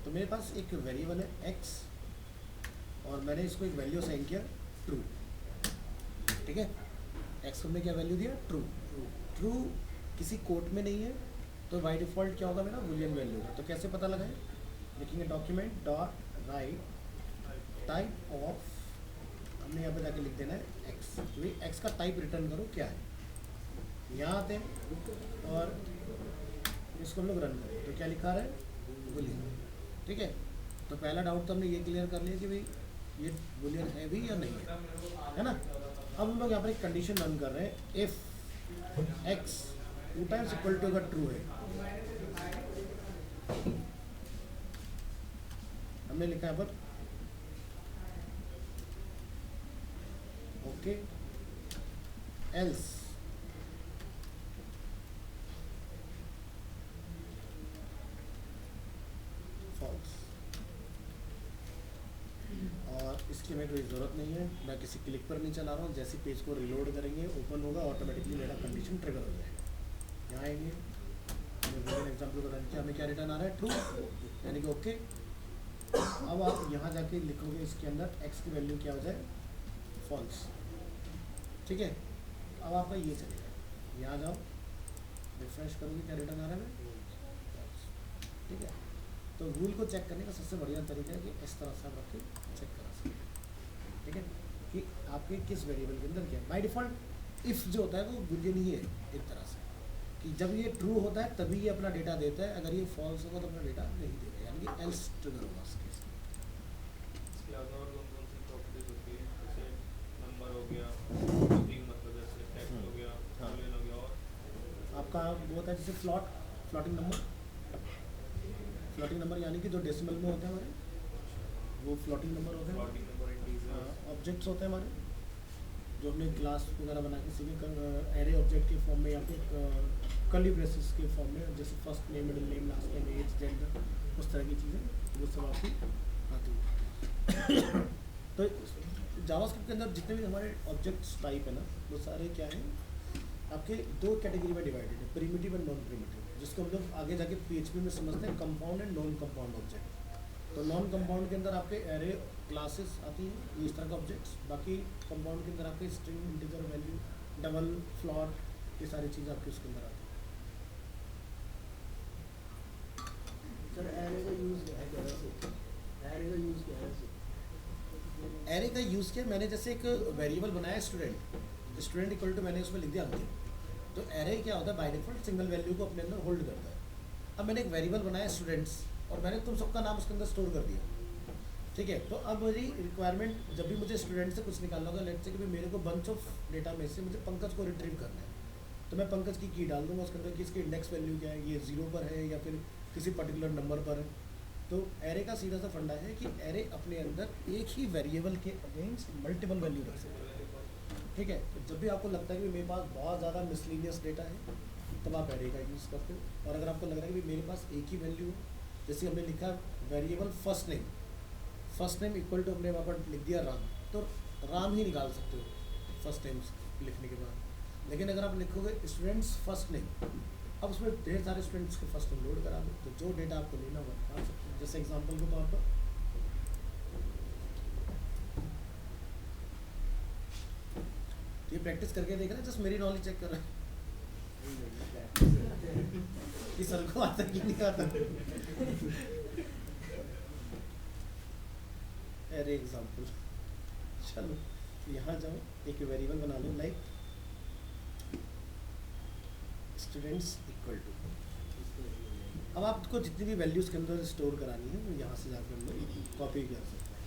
तो मेरे पास एक वेरिएबल है x और मैंने इसको एक वैल्यू असाइन किया ट्रू, ठीक है। x को हमने क्या वैल्यू दिया? ट्रू। ट्रू किसी कोट में नहीं है तो बाय डिफ़ॉल्ट क्या होगा मेरा? बूलियन वैल्यू होगा। तो कैसे पता लगाएं? लिखेंगे document dot right type of, हमने यहाँ पे जाके लिख देना है x, तो ये x का टाइप रिटर्न करो क्या है। यहाँ आते हैं और इसको हम लोग रन करें तो क्या लिखा रहा है? बूलियन, ठीक है। तो पहला डाउट तो हमने ये क्लियर कर लिया कि भाई ये बूलियन है भी या नहीं है ना। अब हम लोग यहाँ पर एक कंडीशन रन कर रहे हैं, if x 2 times equal to अगर ट्रू है, हमने लिखा है पर ओके, एल्स फॉल्स। और इसकी हमें कोई ज़रूरत नहीं है, मैं किसी क्लिक पर नहीं चला रहा हूँ, जैसे पेज को रिलोड करेंगे ओपन होगा ऑटोमेटिकली मेरा कंडीशन ट्रिगर हो जाएगा। यहाँ आएंगे, हमने एग्जाम्पल को रन किया, हमें क्या रिटर्न आ रहा है? ट्रू, यानी कि ओके। अब आप यहाँ जाके लिखोगे इसके अंदर x की वैल्यू क्या हो जाए? फॉल्स, ठीक है। अब आपका ये चलेगा, यहाँ जाओ रिफ्रेश करोगे, क्या रिटर्न आ रहा है? फॉल्स, ठीक है। तो रूल को चेक करने का सबसे बढ़िया तरीका है कि इस तरह से आप रख के चेक करा सकते हैं, ठीक है, कि आपके किस वेरिएबल के अंदर क्या। बाय डिफ़ॉल्ट इफ़ जो होता है वो बूलियन ही है एक तरह से, कि जब ये ट्रू होता है तभी ये अपना डेटा देता है, अगर ये फॉल्स होगा तो अपना डेटा नहीं देगा, यानी कि एल्स ट्रिगर होगा उसके। इसके अलावा और कौन सी प्रॉपर्टीज होती है? जैसे नंबर हो गया, स्ट्रिंग मतलब जैसे टेक्स्ट हो गया, हाँ। बूलियन हो गया, और आपका वो होता है जैसे फ्लोटिंग नंबर, फ्लोटिंग नंबर यानी कि जो डेसिमल में होते हैं हमारे, वो फ्लोटिंग नंबर होते हैं। फ्लोटिंग नंबर इंटीजर्स, ऑब्जेक्ट्स होते हैं हमारे, जो हमने क्लास वगैरह बना के सीधे एरे ऑब्जेक्ट के फॉर्म में या फिर कर्ली ब्रेसेस के फॉर्म में, जैसे first name, middle name, last name, age, gender, उस तरह की चीज़ें वो सब आपकी आती हैं। तो जावास्क्रिप्ट के अंदर जितने भी हमारे ऑब्जेक्ट्स टाइप है ना, वो सारे क्या हैं? आपके 2 कैटेगरी में डिवाइडेड है, प्रिमिटिव एंड नॉन प्रिमिटिव, जिसको हम लोग आगे जाके PHP में समझते हैं compound and non compound object. तो नॉन कंपाउंड के अंदर आपके एरे क्लासेस आती हैं, ये इस तरह का ऑब्जेक्ट्स। बाकी कंपाउंड के अंदर आपके string, integer, value, double, float, ये सारी चीज़ें आपके उसके अंदर आती सर एरे का यूज़ क्या है कैसे? एरे का यूज़ क्या है? हैं। एरे का यूज़ किया मैंने, जैसे एक वेरिएबल बनाया स्टूडेंट, स्टूडेंट इक्वल टू मैंने उसमें लिख दिया अंकित। तो एरे क्या होता है, बाय डिफॉल्ट सिंगल वैल्यू को अपने अंदर होल्ड करता है। अब मैंने एक वेरिएबल बनाया स्टूडेंट्स और मैंने तुम सबका नाम उसके अंदर स्टोर कर दिया, ठीक है। तो अब मेरी रिक्वायरमेंट, जब भी मुझे स्टूडेंट से कुछ निकालना होगा, लेट्स से कि भाई मेरे को बंच ऑफ डेटा में से मुझे पंकज को रिट्रीव करना है, तो मैं पंकज की की डाल दूंगा उसके अंदर कि इसकी इंडेक्स वैल्यू क्या है, ये 0 पर है या फिर किसी पर्टिकुलर नंबर पर है। तो एरे का सीधा सा फंडा है कि एरे अपने अंदर एक ही वेरिएबल के अगेंस्ट मल्टीपल वैल्यू रख सकते हैं, ठीक है। तो जब भी आपको लगता है कि मेरे पास बहुत ज़्यादा मिसलीनियस डेटा है, तब आप एरे का यूज़ करते हो। और अगर आपको लग रहा है कि मेरे पास एक ही वैल्यू है, जैसे हमने लिखा variable first name equal to, हमने वहाँ पर लिख दिया राम, तो राम ही निकाल सकते हो फर्स्ट नेम लिखने के बाद। लेकिन अगर आप लिखोगे स्टूडेंट्स फर्स्ट नेम, अब उसमें ढेर सारे स्टूडेंट्स के फर्स्ट नेम लोड करा दो, तो जो डेटा आपको लेना वो निकाल सकते हो। जैसे एग्जाम्पल के तौर पर ये प्रैक्टिस करके देख रहे हैं, जस्ट मेरी नॉलेज चेक कर रहे हैं कि सर को आता कि नहीं आता। अरे एग्जाम्पल, चलो यहाँ जाओ, एक वेरिएबल बना लो लाइक स्टूडेंट्स इक्वल टू। अब आपको जितनी भी वैल्यूज के अंदर स्टोर करानी है वो यहाँ से जाकर हम लोग कॉपी कर सकते हैं।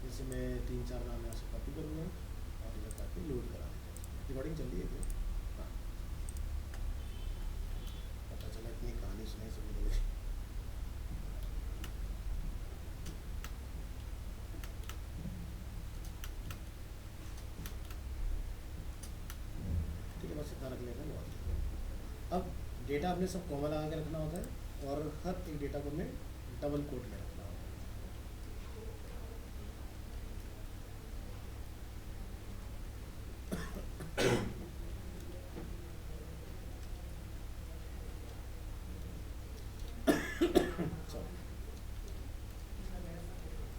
जैसे मैं 3-4 नाम यहाँ से कॉपी करूँगा और इधर जाके लोड करा देते हैं। रिकॉर्डिंग चल रही है क्या? हाँ, पता चला इतनी कहानी सुनाई सब मुझे। ठीक है, बस इतना रख लेते हैं बहुत। अब डेटा अपने सब कॉमा लगा के रखना होता है और हर एक डेटा को हमें डबल कोट में रखना होता है।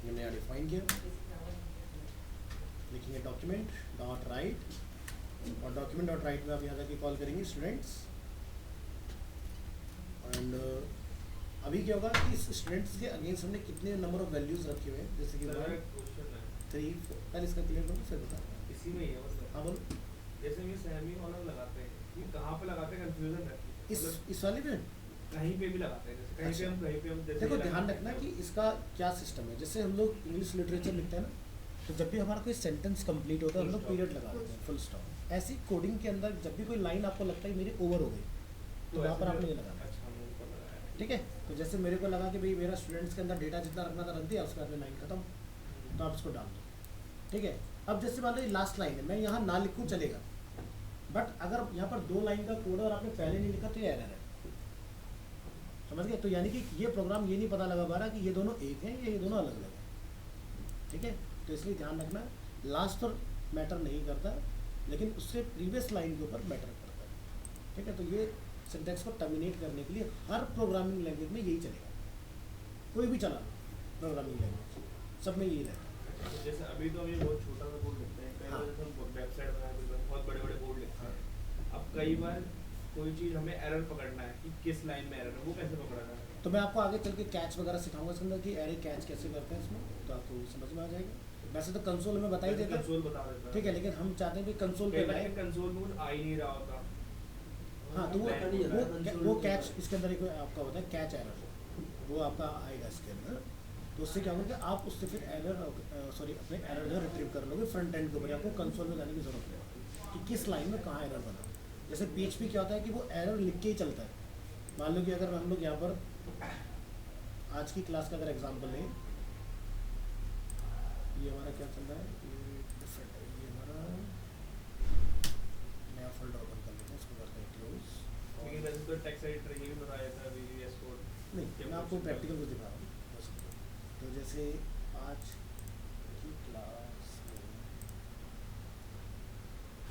हमने यहाँ डिफाइन किया, लिखेंगे डॉक्यूमेंट डॉट राइट, और डॉक्यूमेंट डॉट राइट में आप यहाँ जाके कॉल करेंगे स्टूडेंट्स। एंड अभी क्या होगा कि स्टूडेंट्स के अगेंस्ट हमने कितने नंबर ऑफ वैल्यूज रखे हुए हैं, जैसे कि 3 4, पहले इसका क्लियर करो फिर बता। इसी में ही है मतलब। हाँ बोलो। जैसे ये सेमी कॉलम लगाते हैं, ये कहाँ पे लगाते हैं कंफ्यूजन रहती है। इस वाले में कहीं पे भी लगाते हैं, जैसे कहीं पे हम जैसे देखो ध्यान रखना कि इसका क्या सिस्टम है। जैसे हम लोग इंग्लिश लिटरेचर लिखते हैं ना, तो जब भी हमारा कोई सेंटेंस कंप्लीट होता है हम लोग पीरियड लगा देते हैं, फुल स्टॉप। ऐसी कोडिंग के अंदर जब भी कोई लाइन आपको लगता है मेरी ओवर हो गई, तो वहाँ पर आपने ये लगाना है, अच्छा हम ऊपर लगाया। ठीक है। तो जैसे मेरे को लगा कि भाई मेरा स्टूडेंट्स के अंदर डेटा जितना रखना था रख दिया, उसके बाद में लाइन खत्म, तो आप इसको डाल दो, ठीक है। अब जैसे मान लो ये लास्ट लाइन है, मैं यहाँ ना लिखूँ चलेगा, बट अगर यहाँ पर 2 लाइन का कोड है और आपने पहले नहीं लिखा तो ये एरर है, समझ गए। तो यानी कि ये प्रोग्राम ये नहीं पता लगा पा रहा कि ये दोनों एक हैं या ये दोनों अलग अलग हैं, ठीक है। तो इसलिए ध्यान रखना, लास्ट पर मैटर नहीं करता, लेकिन उससे प्रीवियस लाइन के ऊपर मैटर करता है, ठीक है। तो ये सिंटैक्स को टर्मिनेट करने के लिए हर प्रोग्रामिंग लैंग्वेज में यही चलेगा, कोई भी चला प्रोग्रामिंग लैंग्वेज सब में यही रहता है। जैसे अभी तो हम ये बहुत छोटा सा बोर्ड लिखते हैं, कई हाँ। बार जैसे हम वेबसाइट बनाते हैं बहुत बड़े बड़े बोर्ड लिखते हैं। अब कई बार कोई चीज़ हमें एरर पकड़ना है कि किस लाइन में एरर है, वो कैसे पकड़ना है। तो मैं आपको आगे चल के कैच वगैरह सिखाऊंगा इसके अंदर कि एरे कैच कैसे करते हैं इसमें, तो आपको समझ में आ जाएगा। वैसे तो कंसोल में बता ही देता है, कंसोल बता देता है, ठीक है, लेकिन हम चाहते हैं कि कंसोल पे कई बार लाए। कंसोल में कुछ आ ही नहीं रहा होता। हाँ, तो पता नहीं चल रहा है console वो में कैच क्या इसके अंदर एक आपका होता है कैच एरर, वो आपका आएगा इसके अंदर। तो उससे क्या होगा कि आप उससे फिर एरर सॉरी अपने एरर जो रिट्रीव कर लोगे फ्रंट एंड के ऊपर, आपको कंसोल में जाने की जरूरत नहीं कि किस लाइन में कहाँ एरर बना। जैसे PHP क्या होता है कि वो एरर लिख के ही चलता है। मान लो कि अगर हम लोग यहाँ पर आज की क्लास का अगर एग्जाम्पल लें, ये हमारा क्या चल रहा है, ये डिफरेंट है, ये हमारा नया फोल्डर ओपन कर लेते हैं, इसको करते हैं क्लोज। लेकिन वैसे तो टेक्स्ट एडिटर ये भी बताया था VS कोड। नहीं, मैं आपको प्रैक्टिकल कुछ दिखा रहा हूँ बस। तो जैसे आज की क्लास में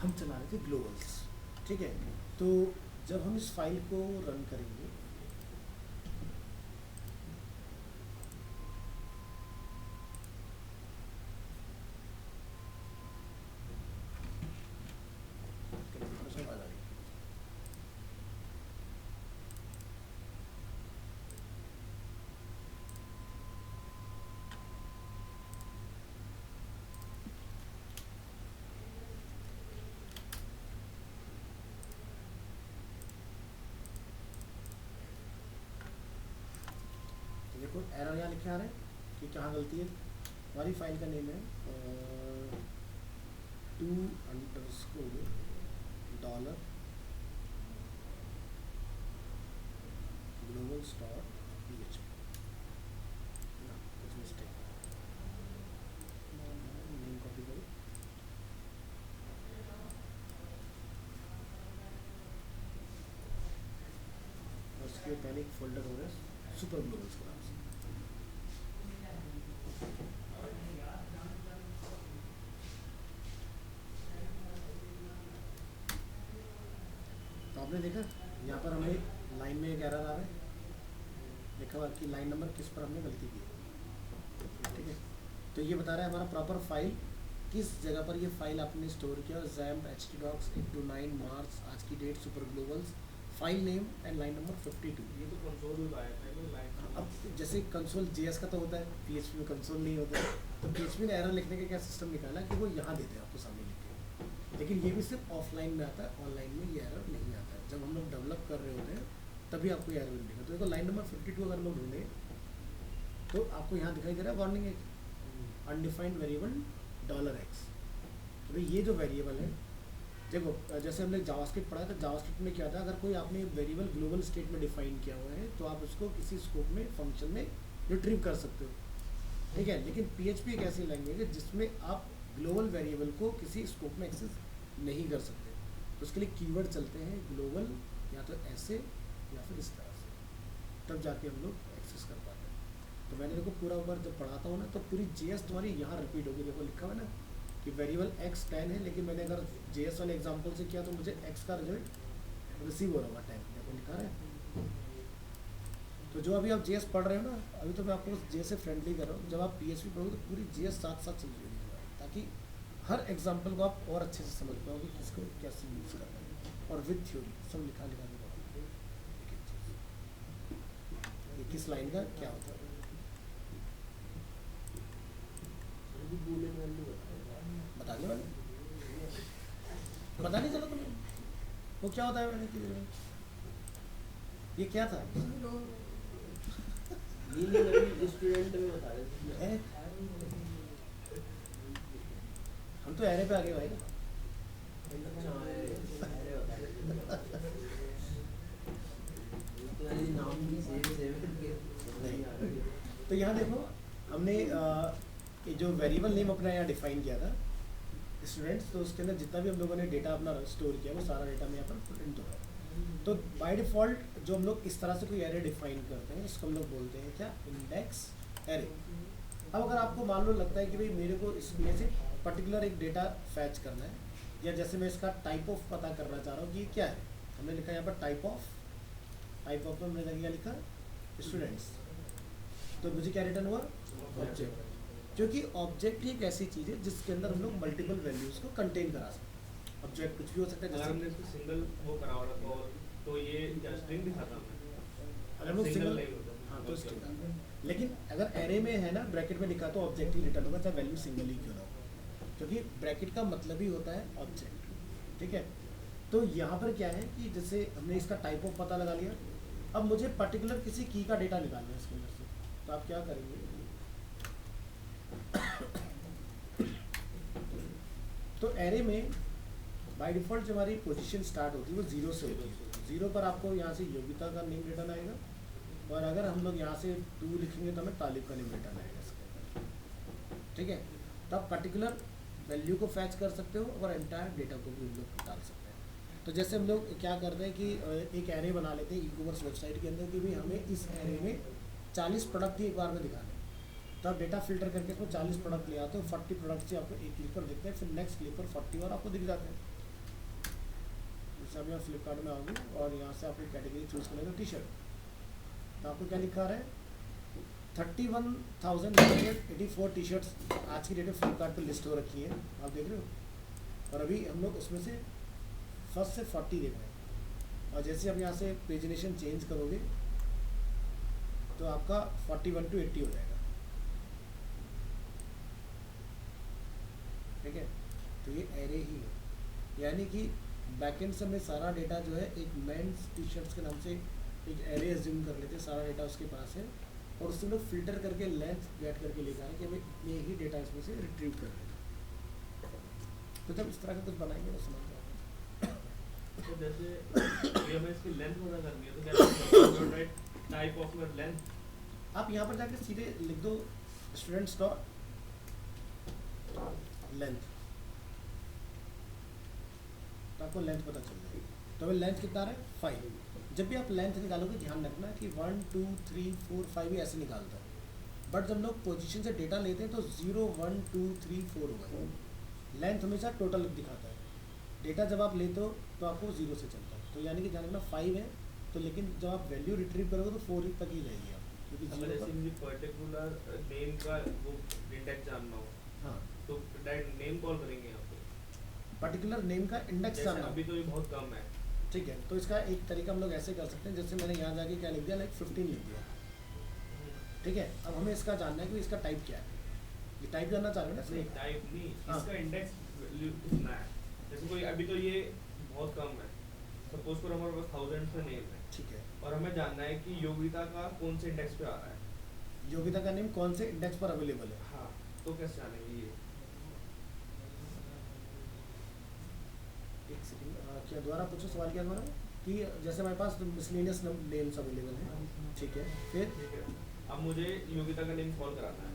हम चला रहे थे ग्लोबल्स, ठीक है। तो जब हम इस फाइल को रन करेंगे देखो एरर यहाँ लिखे आ रहे हैं कि कहाँ गलती है। हमारी फाइल का नेम है $2 global star PHP ना कुछ मिस्टेक नेम कॉपी करो और उसके पहले एक फोल्डर हो रहा है सुपर ग्लोबल्स के नाम से। तो आपने देखा यहाँ पर हमें लाइन में एक एरर आ रहा है, लिखा हुआ कि लाइन नंबर किस पर हमने गलती की, ठीक है। तो ये बता रहा है हमारा प्रॉपर फाइल किस जगह पर ये फाइल आपने स्टोर किया, XAMPP htdocs 8-9 मार्च आज की date super globals file name and line number 52। ये तो कंसोल में आया था ना लाइन। अब जैसे कंसोल JS का तो होता है, PHP में कंसोल नहीं होता है, तो PHP ने एरर लिखने का क्या सिस्टम निकाला कि वो यहाँ देते हैं आपको सामने लिख के, लेकिन ये भी सिर्फ ऑफलाइन में आता है, ऑनलाइन में ये एरर नहीं आता है। जब हम लोग डेवलप कर रहे होते हैं तभी आपको ये एरर मिलेगा। तो देखो लाइन नंबर 52 अगर हम लोग ढूंढें तो आपको यहाँ दिखाई दे रहा है वार्निंग है अनडिफाइंड वेरिएबल $x। तो भाई ये जो वेरिएबल है, देखो जैसे हमने जावास्क्रिप्ट पढ़ा था, जावास्क्रिप्ट में क्या था, अगर कोई आपने वेरिएबल ग्लोबल स्टेट में डिफाइन किया हुआ है तो आप उसको किसी स्कोप में फंक्शन में रिट्रीव कर सकते हो, ठीक है। लेकिन PHP एक ऐसी लैंग्वेज है जिसमें आप ग्लोबल वेरिएबल को किसी स्कोप में एक्सेस नहीं कर सकते। तो उसके लिए कीवर्ड चलते हैं ग्लोबल, या तो ऐसे या फिर इस तरह से, तब जाके हम लोग एक्सेस कर पाते हैं। तो मैंने देखो पूरा ऊपर जब पढ़ाता हूँ ना तो पूरी JS तुम्हारी यहाँ रिपीट होगी। देखो लिखा हुआ है ना कि वेरिएबल x 10 है, लेकिन मैंने अगर JS वाले एग्जाम्पल से किया तो मुझे x का रिजल्ट रिसीव हो रहा होगा 10, देखो लिखा है। तो जो अभी आप JS पढ़ रहे हो ना, अभी तो मैं आपको JS से फ्रेंडली कर रहा हूँ, जब आप PHP पढ़ोगे तो पूरी JS साथ साथ चल रही होगी, ताकि हर एग्जाम्पल को आप और अच्छे से समझ पाओगे कि किसको कैसे यूज़ करना है, और विद थ्योरी सब लिखा के पढ़ोगे एक एक चीज़, ये किस लाइन का क्या होता है। बताने वाले पता नहीं चला तुम्हें वो क्या होता है। मैंने कि ये क्या था स्टूडेंट में बता रहे थे। हम तो एरे पे आ गए भाई। अच्छा अरे बता रहे थे नाम भी सेव नहीं। तो यहाँ देखो हमने ये जो वेरिएबल नेम अपना यहाँ डिफाइन किया था स्टूडेंट्स, तो उसके अंदर जितना भी हम लोगों ने डेटा अपना स्टोर किया वो सारा डेटा में यहाँ पर प्रिंट हो रहा है। तो बाय डिफ़ॉल्ट जो हम लोग इस तरह से कोई एरे डिफाइन करते हैं इसको हम लोग बोलते हैं क्या, इंडेक्स एरे। अब अगर आपको मान लो लगता है कि भाई मेरे को इसमें से पर्टिकुलर एक डेटा फैच करना है, या जैसे मैं इसका टाइप ऑफ पता करना चाह रहा हूँ कि ये क्या है, हमने लिखा यहाँ पर टाइप ऑफ में हमने क्या लिखा स्टूडेंट्स, तो मुझे क्या रिटर्न हुआ ऑब्जेक्ट, क्योंकि ऑब्जेक्ट ही एक ऐसी चीज़ है जिसके अंदर हम लोग मल्टीपल वैल्यूज़ को कंटेन करा सकते हैं। ऑब्जेक्ट कुछ भी हो सकता है, अगर हमने जैसे इसको सिंगल वो करा हो रखा हो तो ये क्या स्ट्रिंग दिखाता हमें? अगर वो सिंगल नहीं होता हाँ तो स्ट्रिंग आता है। लेकिन अगर एरे में है ना ब्रैकेट में लिखा तो ऑब्जेक्ट ही रिटर्न होगा, चाहे वैल्यू सिंगल ही क्यों ना हो, क्योंकि ब्रैकेट का मतलब ही होता है ऑब्जेक्ट, ठीक है। तो यहाँ पर क्या है कि जैसे हमने इसका टाइप ऑफ पता लगा लिया, अब मुझे पर्टिकुलर किसी की का डेटा निकालना है इसके अंदर से, तो आप क्या करेंगे तो एरे में बाय डिफ़ॉल्ट जो हमारी पोजीशन स्टार्ट होती है वो 0 से होती है। 0 पर आपको यहाँ से योगिता का नेम रिटर्न आएगा, और अगर हम लोग यहाँ से 2 लिखेंगे तो हमें तालिब का नेम रिटर्न आएगा इसके अंदर, ठीक है। तो आप पर्टिकुलर वैल्यू को फैच कर सकते हो और एंटायर डेटा को भी हम लोग डाल सकते हैं। तो जैसे हम लोग क्या करते हैं कि एक एरे बना लेते हैं ई-कॉमर्स वेबसाइट के अंदर कि भाई हमें इस एरे में 40 प्रोडक्ट ही एक बार में दिखाने हैं, तो आप डेटा फिल्टर करके इसमें 40 प्रोडक्ट ले आते हो, 40 प्रोडक्ट से आपको एक क्लिक पर दिखते हैं, फिर नेक्स्ट क्लिक पर 40 और आपको दिख जाते हैं। जैसे अब यहाँ फ्लिपकार्ट में आओगे और यहाँ से आपको कैटेगरी चूज़ करेंगे टी शर्ट, तो आपको क्या लिखा रहा है 31,984 टी शर्ट्स आज की डेट में फ्लिपकार्ट पर लिस्ट हो रखी है, आप देख रहे हो। और अभी हम लोग उसमें से फर्स्ट से 40 देख रहे हैं, और जैसे आप यहाँ से पेजिनेशन चेंज करोगे तो आपका 41 to 80 हो जाएगा, ठीक है। तो ये एरे ही है, यानी कि बैकएंड से हमें सारा डेटा जो है एक मेंस टी शर्ट्स के नाम से एक एरे एज्यूम कर लेते हैं, सारा डेटा उसके पास है, और उससे हम लोग फिल्टर करके लेंथ गेट करके लेकर आए कि हमें ये ही डेटा इसमें से रिट्रीव कर रहे हैं। तो जब इस तरह का कुछ बनाएंगे तो समझ में आएगा। तो जैसे ये हमें इसकी लेंथ पता करनी है तो क्या right type of your length आप यहाँ पर जाकर सीधे लिख दो स्टूडेंट्स डॉट लेंथ, तो आपको लेंथ पता चल जाएगी। तो हमें लेंथ कितना है 5। जब भी आप लेंथ निकालोगे ध्यान रखना कि 1 2 3 4 5 ही ऐसे निकालता है, बट जब लोग पोजीशन से डेटा लेते हैं तो 0 1 2 3 4 होगा। लेंथ हमेशा टोटल दिखाता है। डेटा जब आप लेते हो तो आपको 0 से चलता है, तो यानी कि ध्यान रखना 5 है, तो लेकिन जब आप वैल्यू रिट्रीव करोगे तो 4 तक ही जाएगी आप, क्योंकि अगर 0 ऐसे पर मुझे पर्टिकुलर नेम का वो इंडेक्स जानना हो हाँ तो डायरेक्ट नेम कॉल करेंगे यहाँ पे। पर्टिकुलर नेम का इंडेक्स जैसे जानना अभी तो ये बहुत कम है। ठीक है, तो इसका एक तरीका हम लोग ऐसे कर सकते हैं, जैसे मैंने यहाँ जाके क्या लिख दिया, लाइक 15 लिख दिया। ठीक है, अब हमें इसका जानना है कि इसका टाइप क्या है। ये टाइप जानना चाह रहे हो ना नहीं इसमें? टाइप नहीं, हाँ। इसका इंडेक्स वैल्यू कितना है। जैसे कोई अभी तो ये बहुत कम है, सपोज करो हमारे पास 1000 से नेम है ठीक है, और हमें जानना है कि योगिता का कौन से इंडेक्स पे आ रहा है। योगिता का नेम कौन से इंडेक्स पर अवेलेबल है। हाँ, तो कैसे जानेंगे ये? एक सेकंड, क्या दोबारा पूछो, सवाल क्या दोबारा? कि जैसे हमारे पास मिसलेनियस नेम्स अवेलेबल है, ठीक है, फिर ठीक है, अब मुझे योगिता का नेम कॉल कराना है,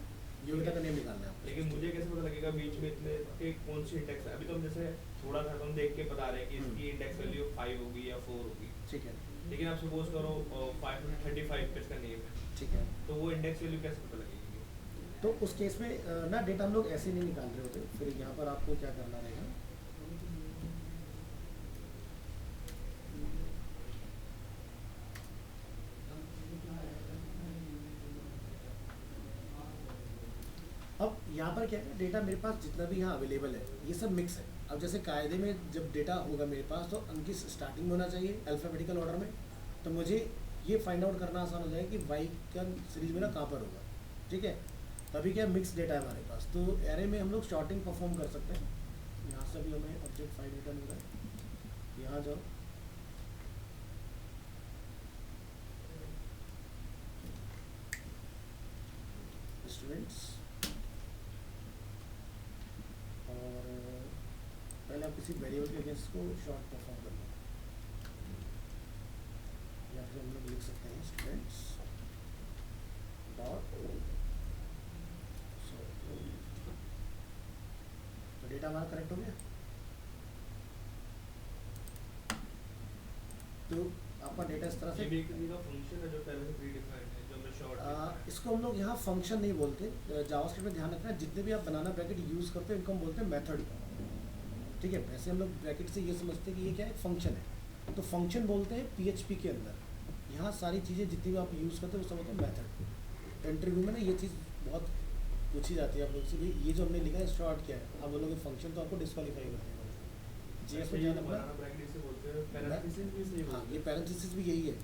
योगिता का नेम निकालना है आपको। लेकिन मुझे कैसे पता लगेगा बीच में इतने के कौन सी इंडेक्स है? अभी तो हम जैसे थोड़ा सा तो हम देख के बता रहे हैं कि इसकी इंडेक्स वैल्यू 5 होगी या 4 होगी, ठीक है, लेकिन आप सपोज करो 535 पे इसका नेम है, ठीक है, तो वो इंडेक्स वैल्यू कैसे पता लगेगी? तो उस केस में ना डेटा हम लोग ऐसे नहीं निकाल रहे होते, फिर यहाँ पर आपको क्या करना रहेगा, अब यहाँ पर क्या है, डेटा मेरे पास जितना भी यहाँ अवेलेबल है ये सब मिक्स है। अब जैसे कायदे में जब डेटा होगा मेरे पास तो अंक की स्टार्टिंग में होना चाहिए अल्फ़ाबेटिकल ऑर्डर में, तो मुझे ये फाइंड आउट करना आसान हो जाएगा कि वाई का सीरीज मेरा कहाँ पर होगा। ठीक है, तभी क्या मिक्स डेटा है हमारे पास, तो एरे में हम लोग शॉर्टिंग परफॉर्म कर सकते हैं। यहाँ से भी हमें ऑब्जेक्ट फाइल रिटर्न हो रहा है, यहाँ जाओ, स्टूडेंट्स, और पहले आप किसी वेरिएबल के अगेंस्ट को शॉर्ट परफॉर्म कर लो, या फिर हम लोग लिख सकते हैं स्टूडेंट्स डॉट, तो डेटा हमारा करेक्ट हो गया। तो आपका डेटा इस तरह ये से भी एक तरीके का फंक्शन है जो पहले से प्री डिफाइंड है, जो हमने शॉर्ट इसको हम लोग यहाँ फंक्शन नहीं बोलते। जावास्क्रिप्ट में ध्यान रखना, जितने भी आप बनाना ब्रैकेट यूज़ करते हैं इनको हम बोलते हैं मेथड। ठीक है, वैसे हम लोग ब्रैकेट से ये समझते हैं कि ये क्या है, फंक्शन है, तो फंक्शन बोलते हैं PHP के अंदर। यहाँ सारी चीज़ें जितनी भी आप यूज़ करते हैं वो सब होते हैं मेथड। तो इंटरव्यू में ना ये चीज़ बहुत पूछी जाती है आप लोग से, भाई ये जो हमने लिखा है शॉर्ट क्या है, आप बोलोगे फंक्शन, तो आपको डिस्क्वालीफाई कर देगा। JS में ध्यान रखना, बनाना ब्रैकेट से बोलते हैं, पैरेंथेसिस भी सही हाँ बोलते ये हैं। पैरेंथेसिस भी यही है।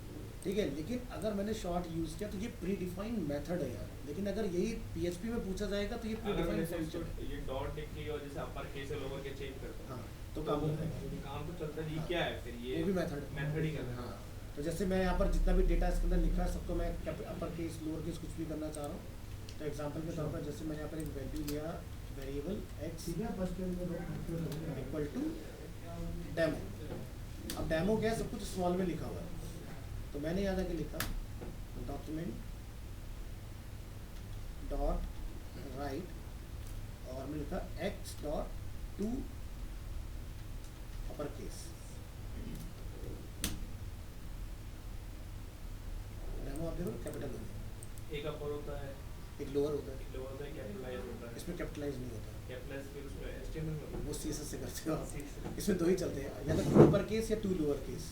ठीक है, लेकिन अगर मैंने शॉर्ट यूज़ किया तो ये प्री डिफाइंड मेथड है यार, लेकिन अगर यही PHP में पूछा जाएगा तो ये प्री अगर मैं डिफाइंड जैसे फंक्शन है। इसको ये डॉट लिख के और जैसे अपर केस से लोअर के चेंज करता हूँ, हाँ, तो काम हो जाएगा, काम तो चलता है। ये हाँ। क्या है फिर? ये वो भी मेथड मेथड ही करना है। हाँ, तो जैसे मैं यहाँ पर जितना भी डेटा इसके अंदर लिखा है सबको मैं अपर केस लोअर केस कुछ भी करना चाह रहा हूँ। तो एग्जांपल के तौर पर जैसे मैंने यहाँ पर एक वैल्यू लिया, variable x equal to demo. अब डेमो क्या है, सब कुछ स्मॉल में लिखा हुआ है, तो मैंने यहाँ जाके लिखा डॉक्यूमेंट डॉट राइट, और मैंने लिखा x dot to upper case. Demo आप देखो कैपिटल हो गया, एक अपर होता है, एक लोअर होता है, एक लोअर होता है, कैपिटलाइज होता है। इसमें कैपिटलाइज नहीं होता, कैपिटलाइज फिर उसमें HTML में वो CSS से करते हो आप। होता इसमें दो ही चलते हैं, या तो टू अपर केस या टू लोअर केस।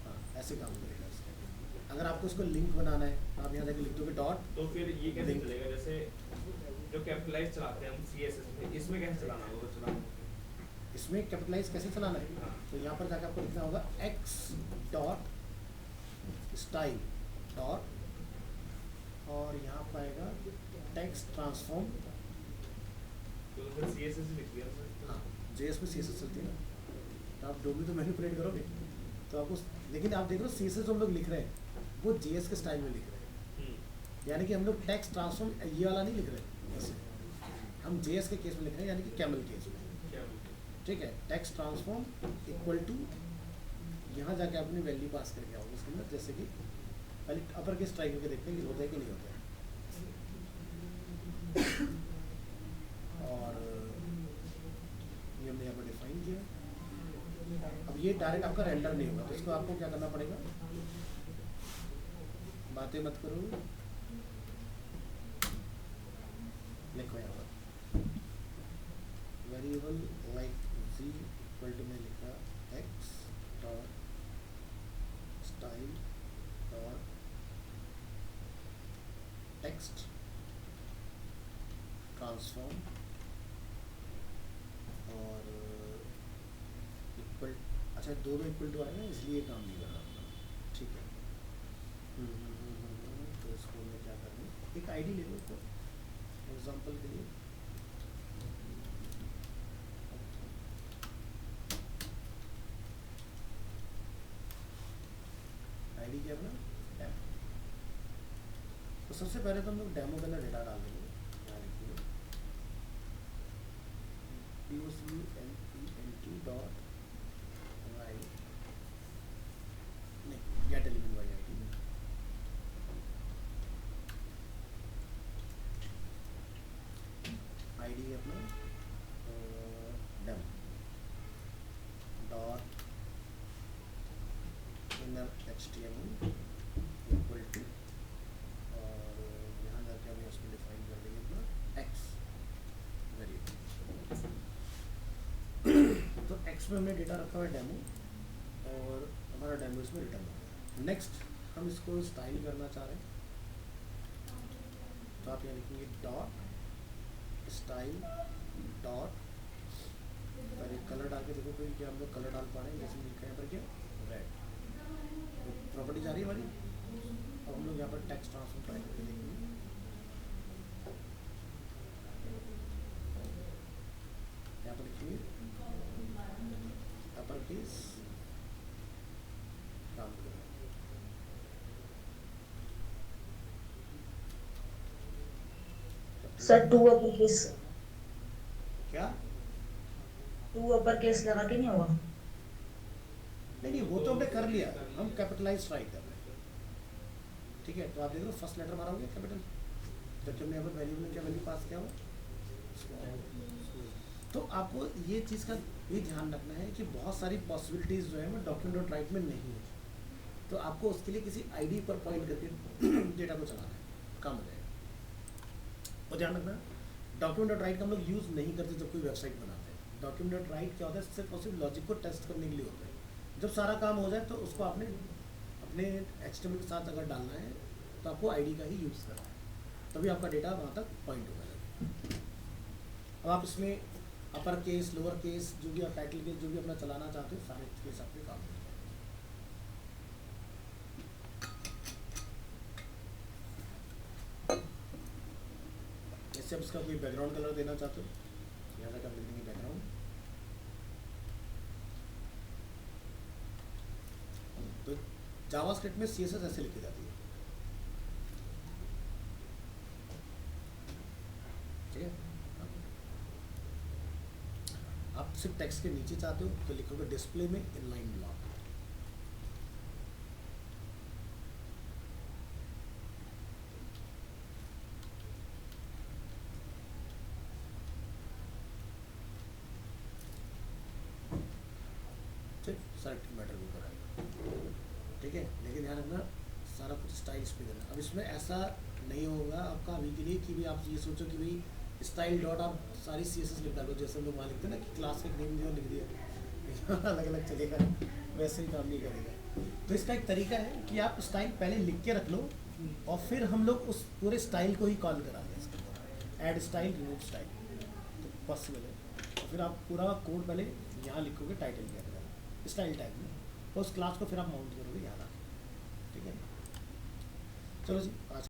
हाँ, ऐसे काम करेगा इसका। अगर आपको इसको लिंक बनाना है तो आप यहाँ जाके लिख दोगे डॉट। तो फिर ये कैसे Link। चलेगा? जैसे जो कैपिटलाइज चलाते हैं हम CSS में, इसमें कैसे चलाना होगा? वो चलाना इसमें कैपिटलाइज कैसे चलाना है, हाँ। तो यहाँ पर जाकर आपको लिखना होगा x डॉट स्टाइल डॉट, और यहाँ पर आएगा टेक्स्ट ट्रांसफॉर्म। तो फिर CSS ही लिख दिया सर। हाँ, JS में CSS चलती है ना, तो आप जो भी तो मैनिपुलेट करोगे तो आपको, लेकिन आप देख रहे हो CSS जो हम लोग लिख रहे हैं वो JS के स्टाइल में लिख रहे हैं। यानी कि हम लोग टेक्स्ट ट्रांसफॉर्म ये वाला नहीं लिख रहे, ऐसे हम जेएस के केस में लिख रहे हैं, यानी कि कैमल केस में। क्या बोलते हैं? ठीक है, टेक्स्ट ट्रांसफॉर्म इक्वल टू यहाँ जाके अपनी वैल्यू पास करके आओगे उसके अंदर, जैसे कि पहले अपर केस ट्राई करके देखते हैं कि होता है कि नहीं होता है। और ये हमने यहाँ पर डिफाइन किया। अब ये डायरेक्ट आपका रेंडर नहीं होगा, तो इसको आपको क्या करना पड़ेगा, बातें मत करो, लिखो यहाँ पर variable like z equal to में लिखा x dot style dot text transform और इक्वल, अच्छा दोनों इक्वल टू आएगा इसलिए काम नहीं कर रहा अपना। ठीक है, तो इसको मैं क्या करूँ, एक आईडी ले लो इसको एग्जांपल के लिए। आईडी क्या अपना डेमो। तो सबसे पहले तो हम लोग डेमो के अंदर डेटा डाल देंगे, यहाँ लिखिए POCLENT डॉट वाई, नहीं get element Y ID, ID है अपना demo dot inner HTML equal to, और यहाँ जाके हमें उसमें डिफाइन कर देंगे अपना x वेरिएबल। तो x में हमने डेटा रखा हुआ है डेमो, और हमारा डेमो इसमें रिटर्न हो गया। नेक्स्ट हम इसको स्टाइल करना चाह रहे हैं, तो आप यहाँ लिखेंगे डॉट स्टाइल डॉट, पहले कलर डाल के देखो कोई क्या हम लोग कलर डाल पा रहे हैं, जैसे लिखा है यहाँ पर क्या रेड, प्रॉपर्टी जा रही है हमारी। अब हम लोग यहाँ पर टेक्स्ट ट्रांसफॉर्म ट्राई करके देखेंगे, यहाँ पर लिखिए अपर केस काम करेगा। सर टू अपर केस, क्या टू अपर केस लगा के नहीं होगा? नहीं नहीं, वो तो हमने कर लिया, हम कैपिटलाइज ट्राई कर रहे हैं। ठीक है, तो आप देख लो फर्स्ट लेटर हमारा हो गया कैपिटल, जबकि हमने यहाँ पर वैल्यू में क्या वैल्यू पास किया हुआ। तो आपको ये चीज़ का ये ध्यान रखना है कि बहुत सारी पॉसिबिलिटीज़ जो है वो डॉक्यूमेंट डॉट राइट में नहीं है, तो आपको उसके लिए किसी आईडी पर पॉइंट करके डेटा को चलाना है, काम हो जाएगा। और ध्यान रखना डॉक्यूमेंट डॉट राइट का हम लोग यूज़ नहीं करते जब कोई वेबसाइट बनाते हैं। डॉक्यूमेंट डॉट राइट क्या होता है, सिर्फ और सिर्फ लॉजिक को टेस्ट करने के लिए होता है। जब सारा काम हो जाए तो उसको आपने अपने HTML के साथ अगर डालना है तो आपको आईडी का ही यूज़ करना है, तभी आपका डेटा वहाँ तक पॉइंट होगा। अब आप इसमें अपर केस लोअर केस जो भी आप टाइटल केस जो भी अपना चलाना चाहते हो सारे केस आपके काम हो जाएंगे। जैसे आप इसका कोई बैकग्राउंड कलर देना चाहते हो, यहाँ तक आप लिख देंगे बैकग्राउंड, तो जावास्क्रिप्ट में CSS ऐसे लिखी जाती है। ठीक है, आप सिर्फ टेक्स्ट के नीचे चाहते हो तो लिखोगे डिस्प्ले में इनलाइन ब्लॉक। ठीक, सेलेक्ट मैटर भी कराएगा। ठीक है, लेकिन ध्यान रखना सारा कुछ स्टाइल पे देना। अब इसमें ऐसा नहीं होगा आपका अभी के लिए कि भाई आप ये सोचो कि भाई स्टाइल डॉट आप सारी CSS लिख डालो, जैसे हम लोग वहाँ लिखते हैं ना कि क्लास का नेम दिया लिख दिया अलग अलग चलेगा, वैसे ही काम नहीं करेगा। तो इसका एक तरीका है कि आप स्टाइल पहले लिख के रख लो और फिर हम लोग उस पूरे स्टाइल को ही कॉल करा दें इसके अंदर, ऐड स्टाइल रिमूव स्टाइल, तो पॉसिबल है। और फिर आप पूरा कोड पहले यहाँ लिखोगे टाइटल के अंदर स्टाइल टैग में, और उस क्लास को फिर आप माउंट करोगे यहाँ। ठीक है, चलो जी आज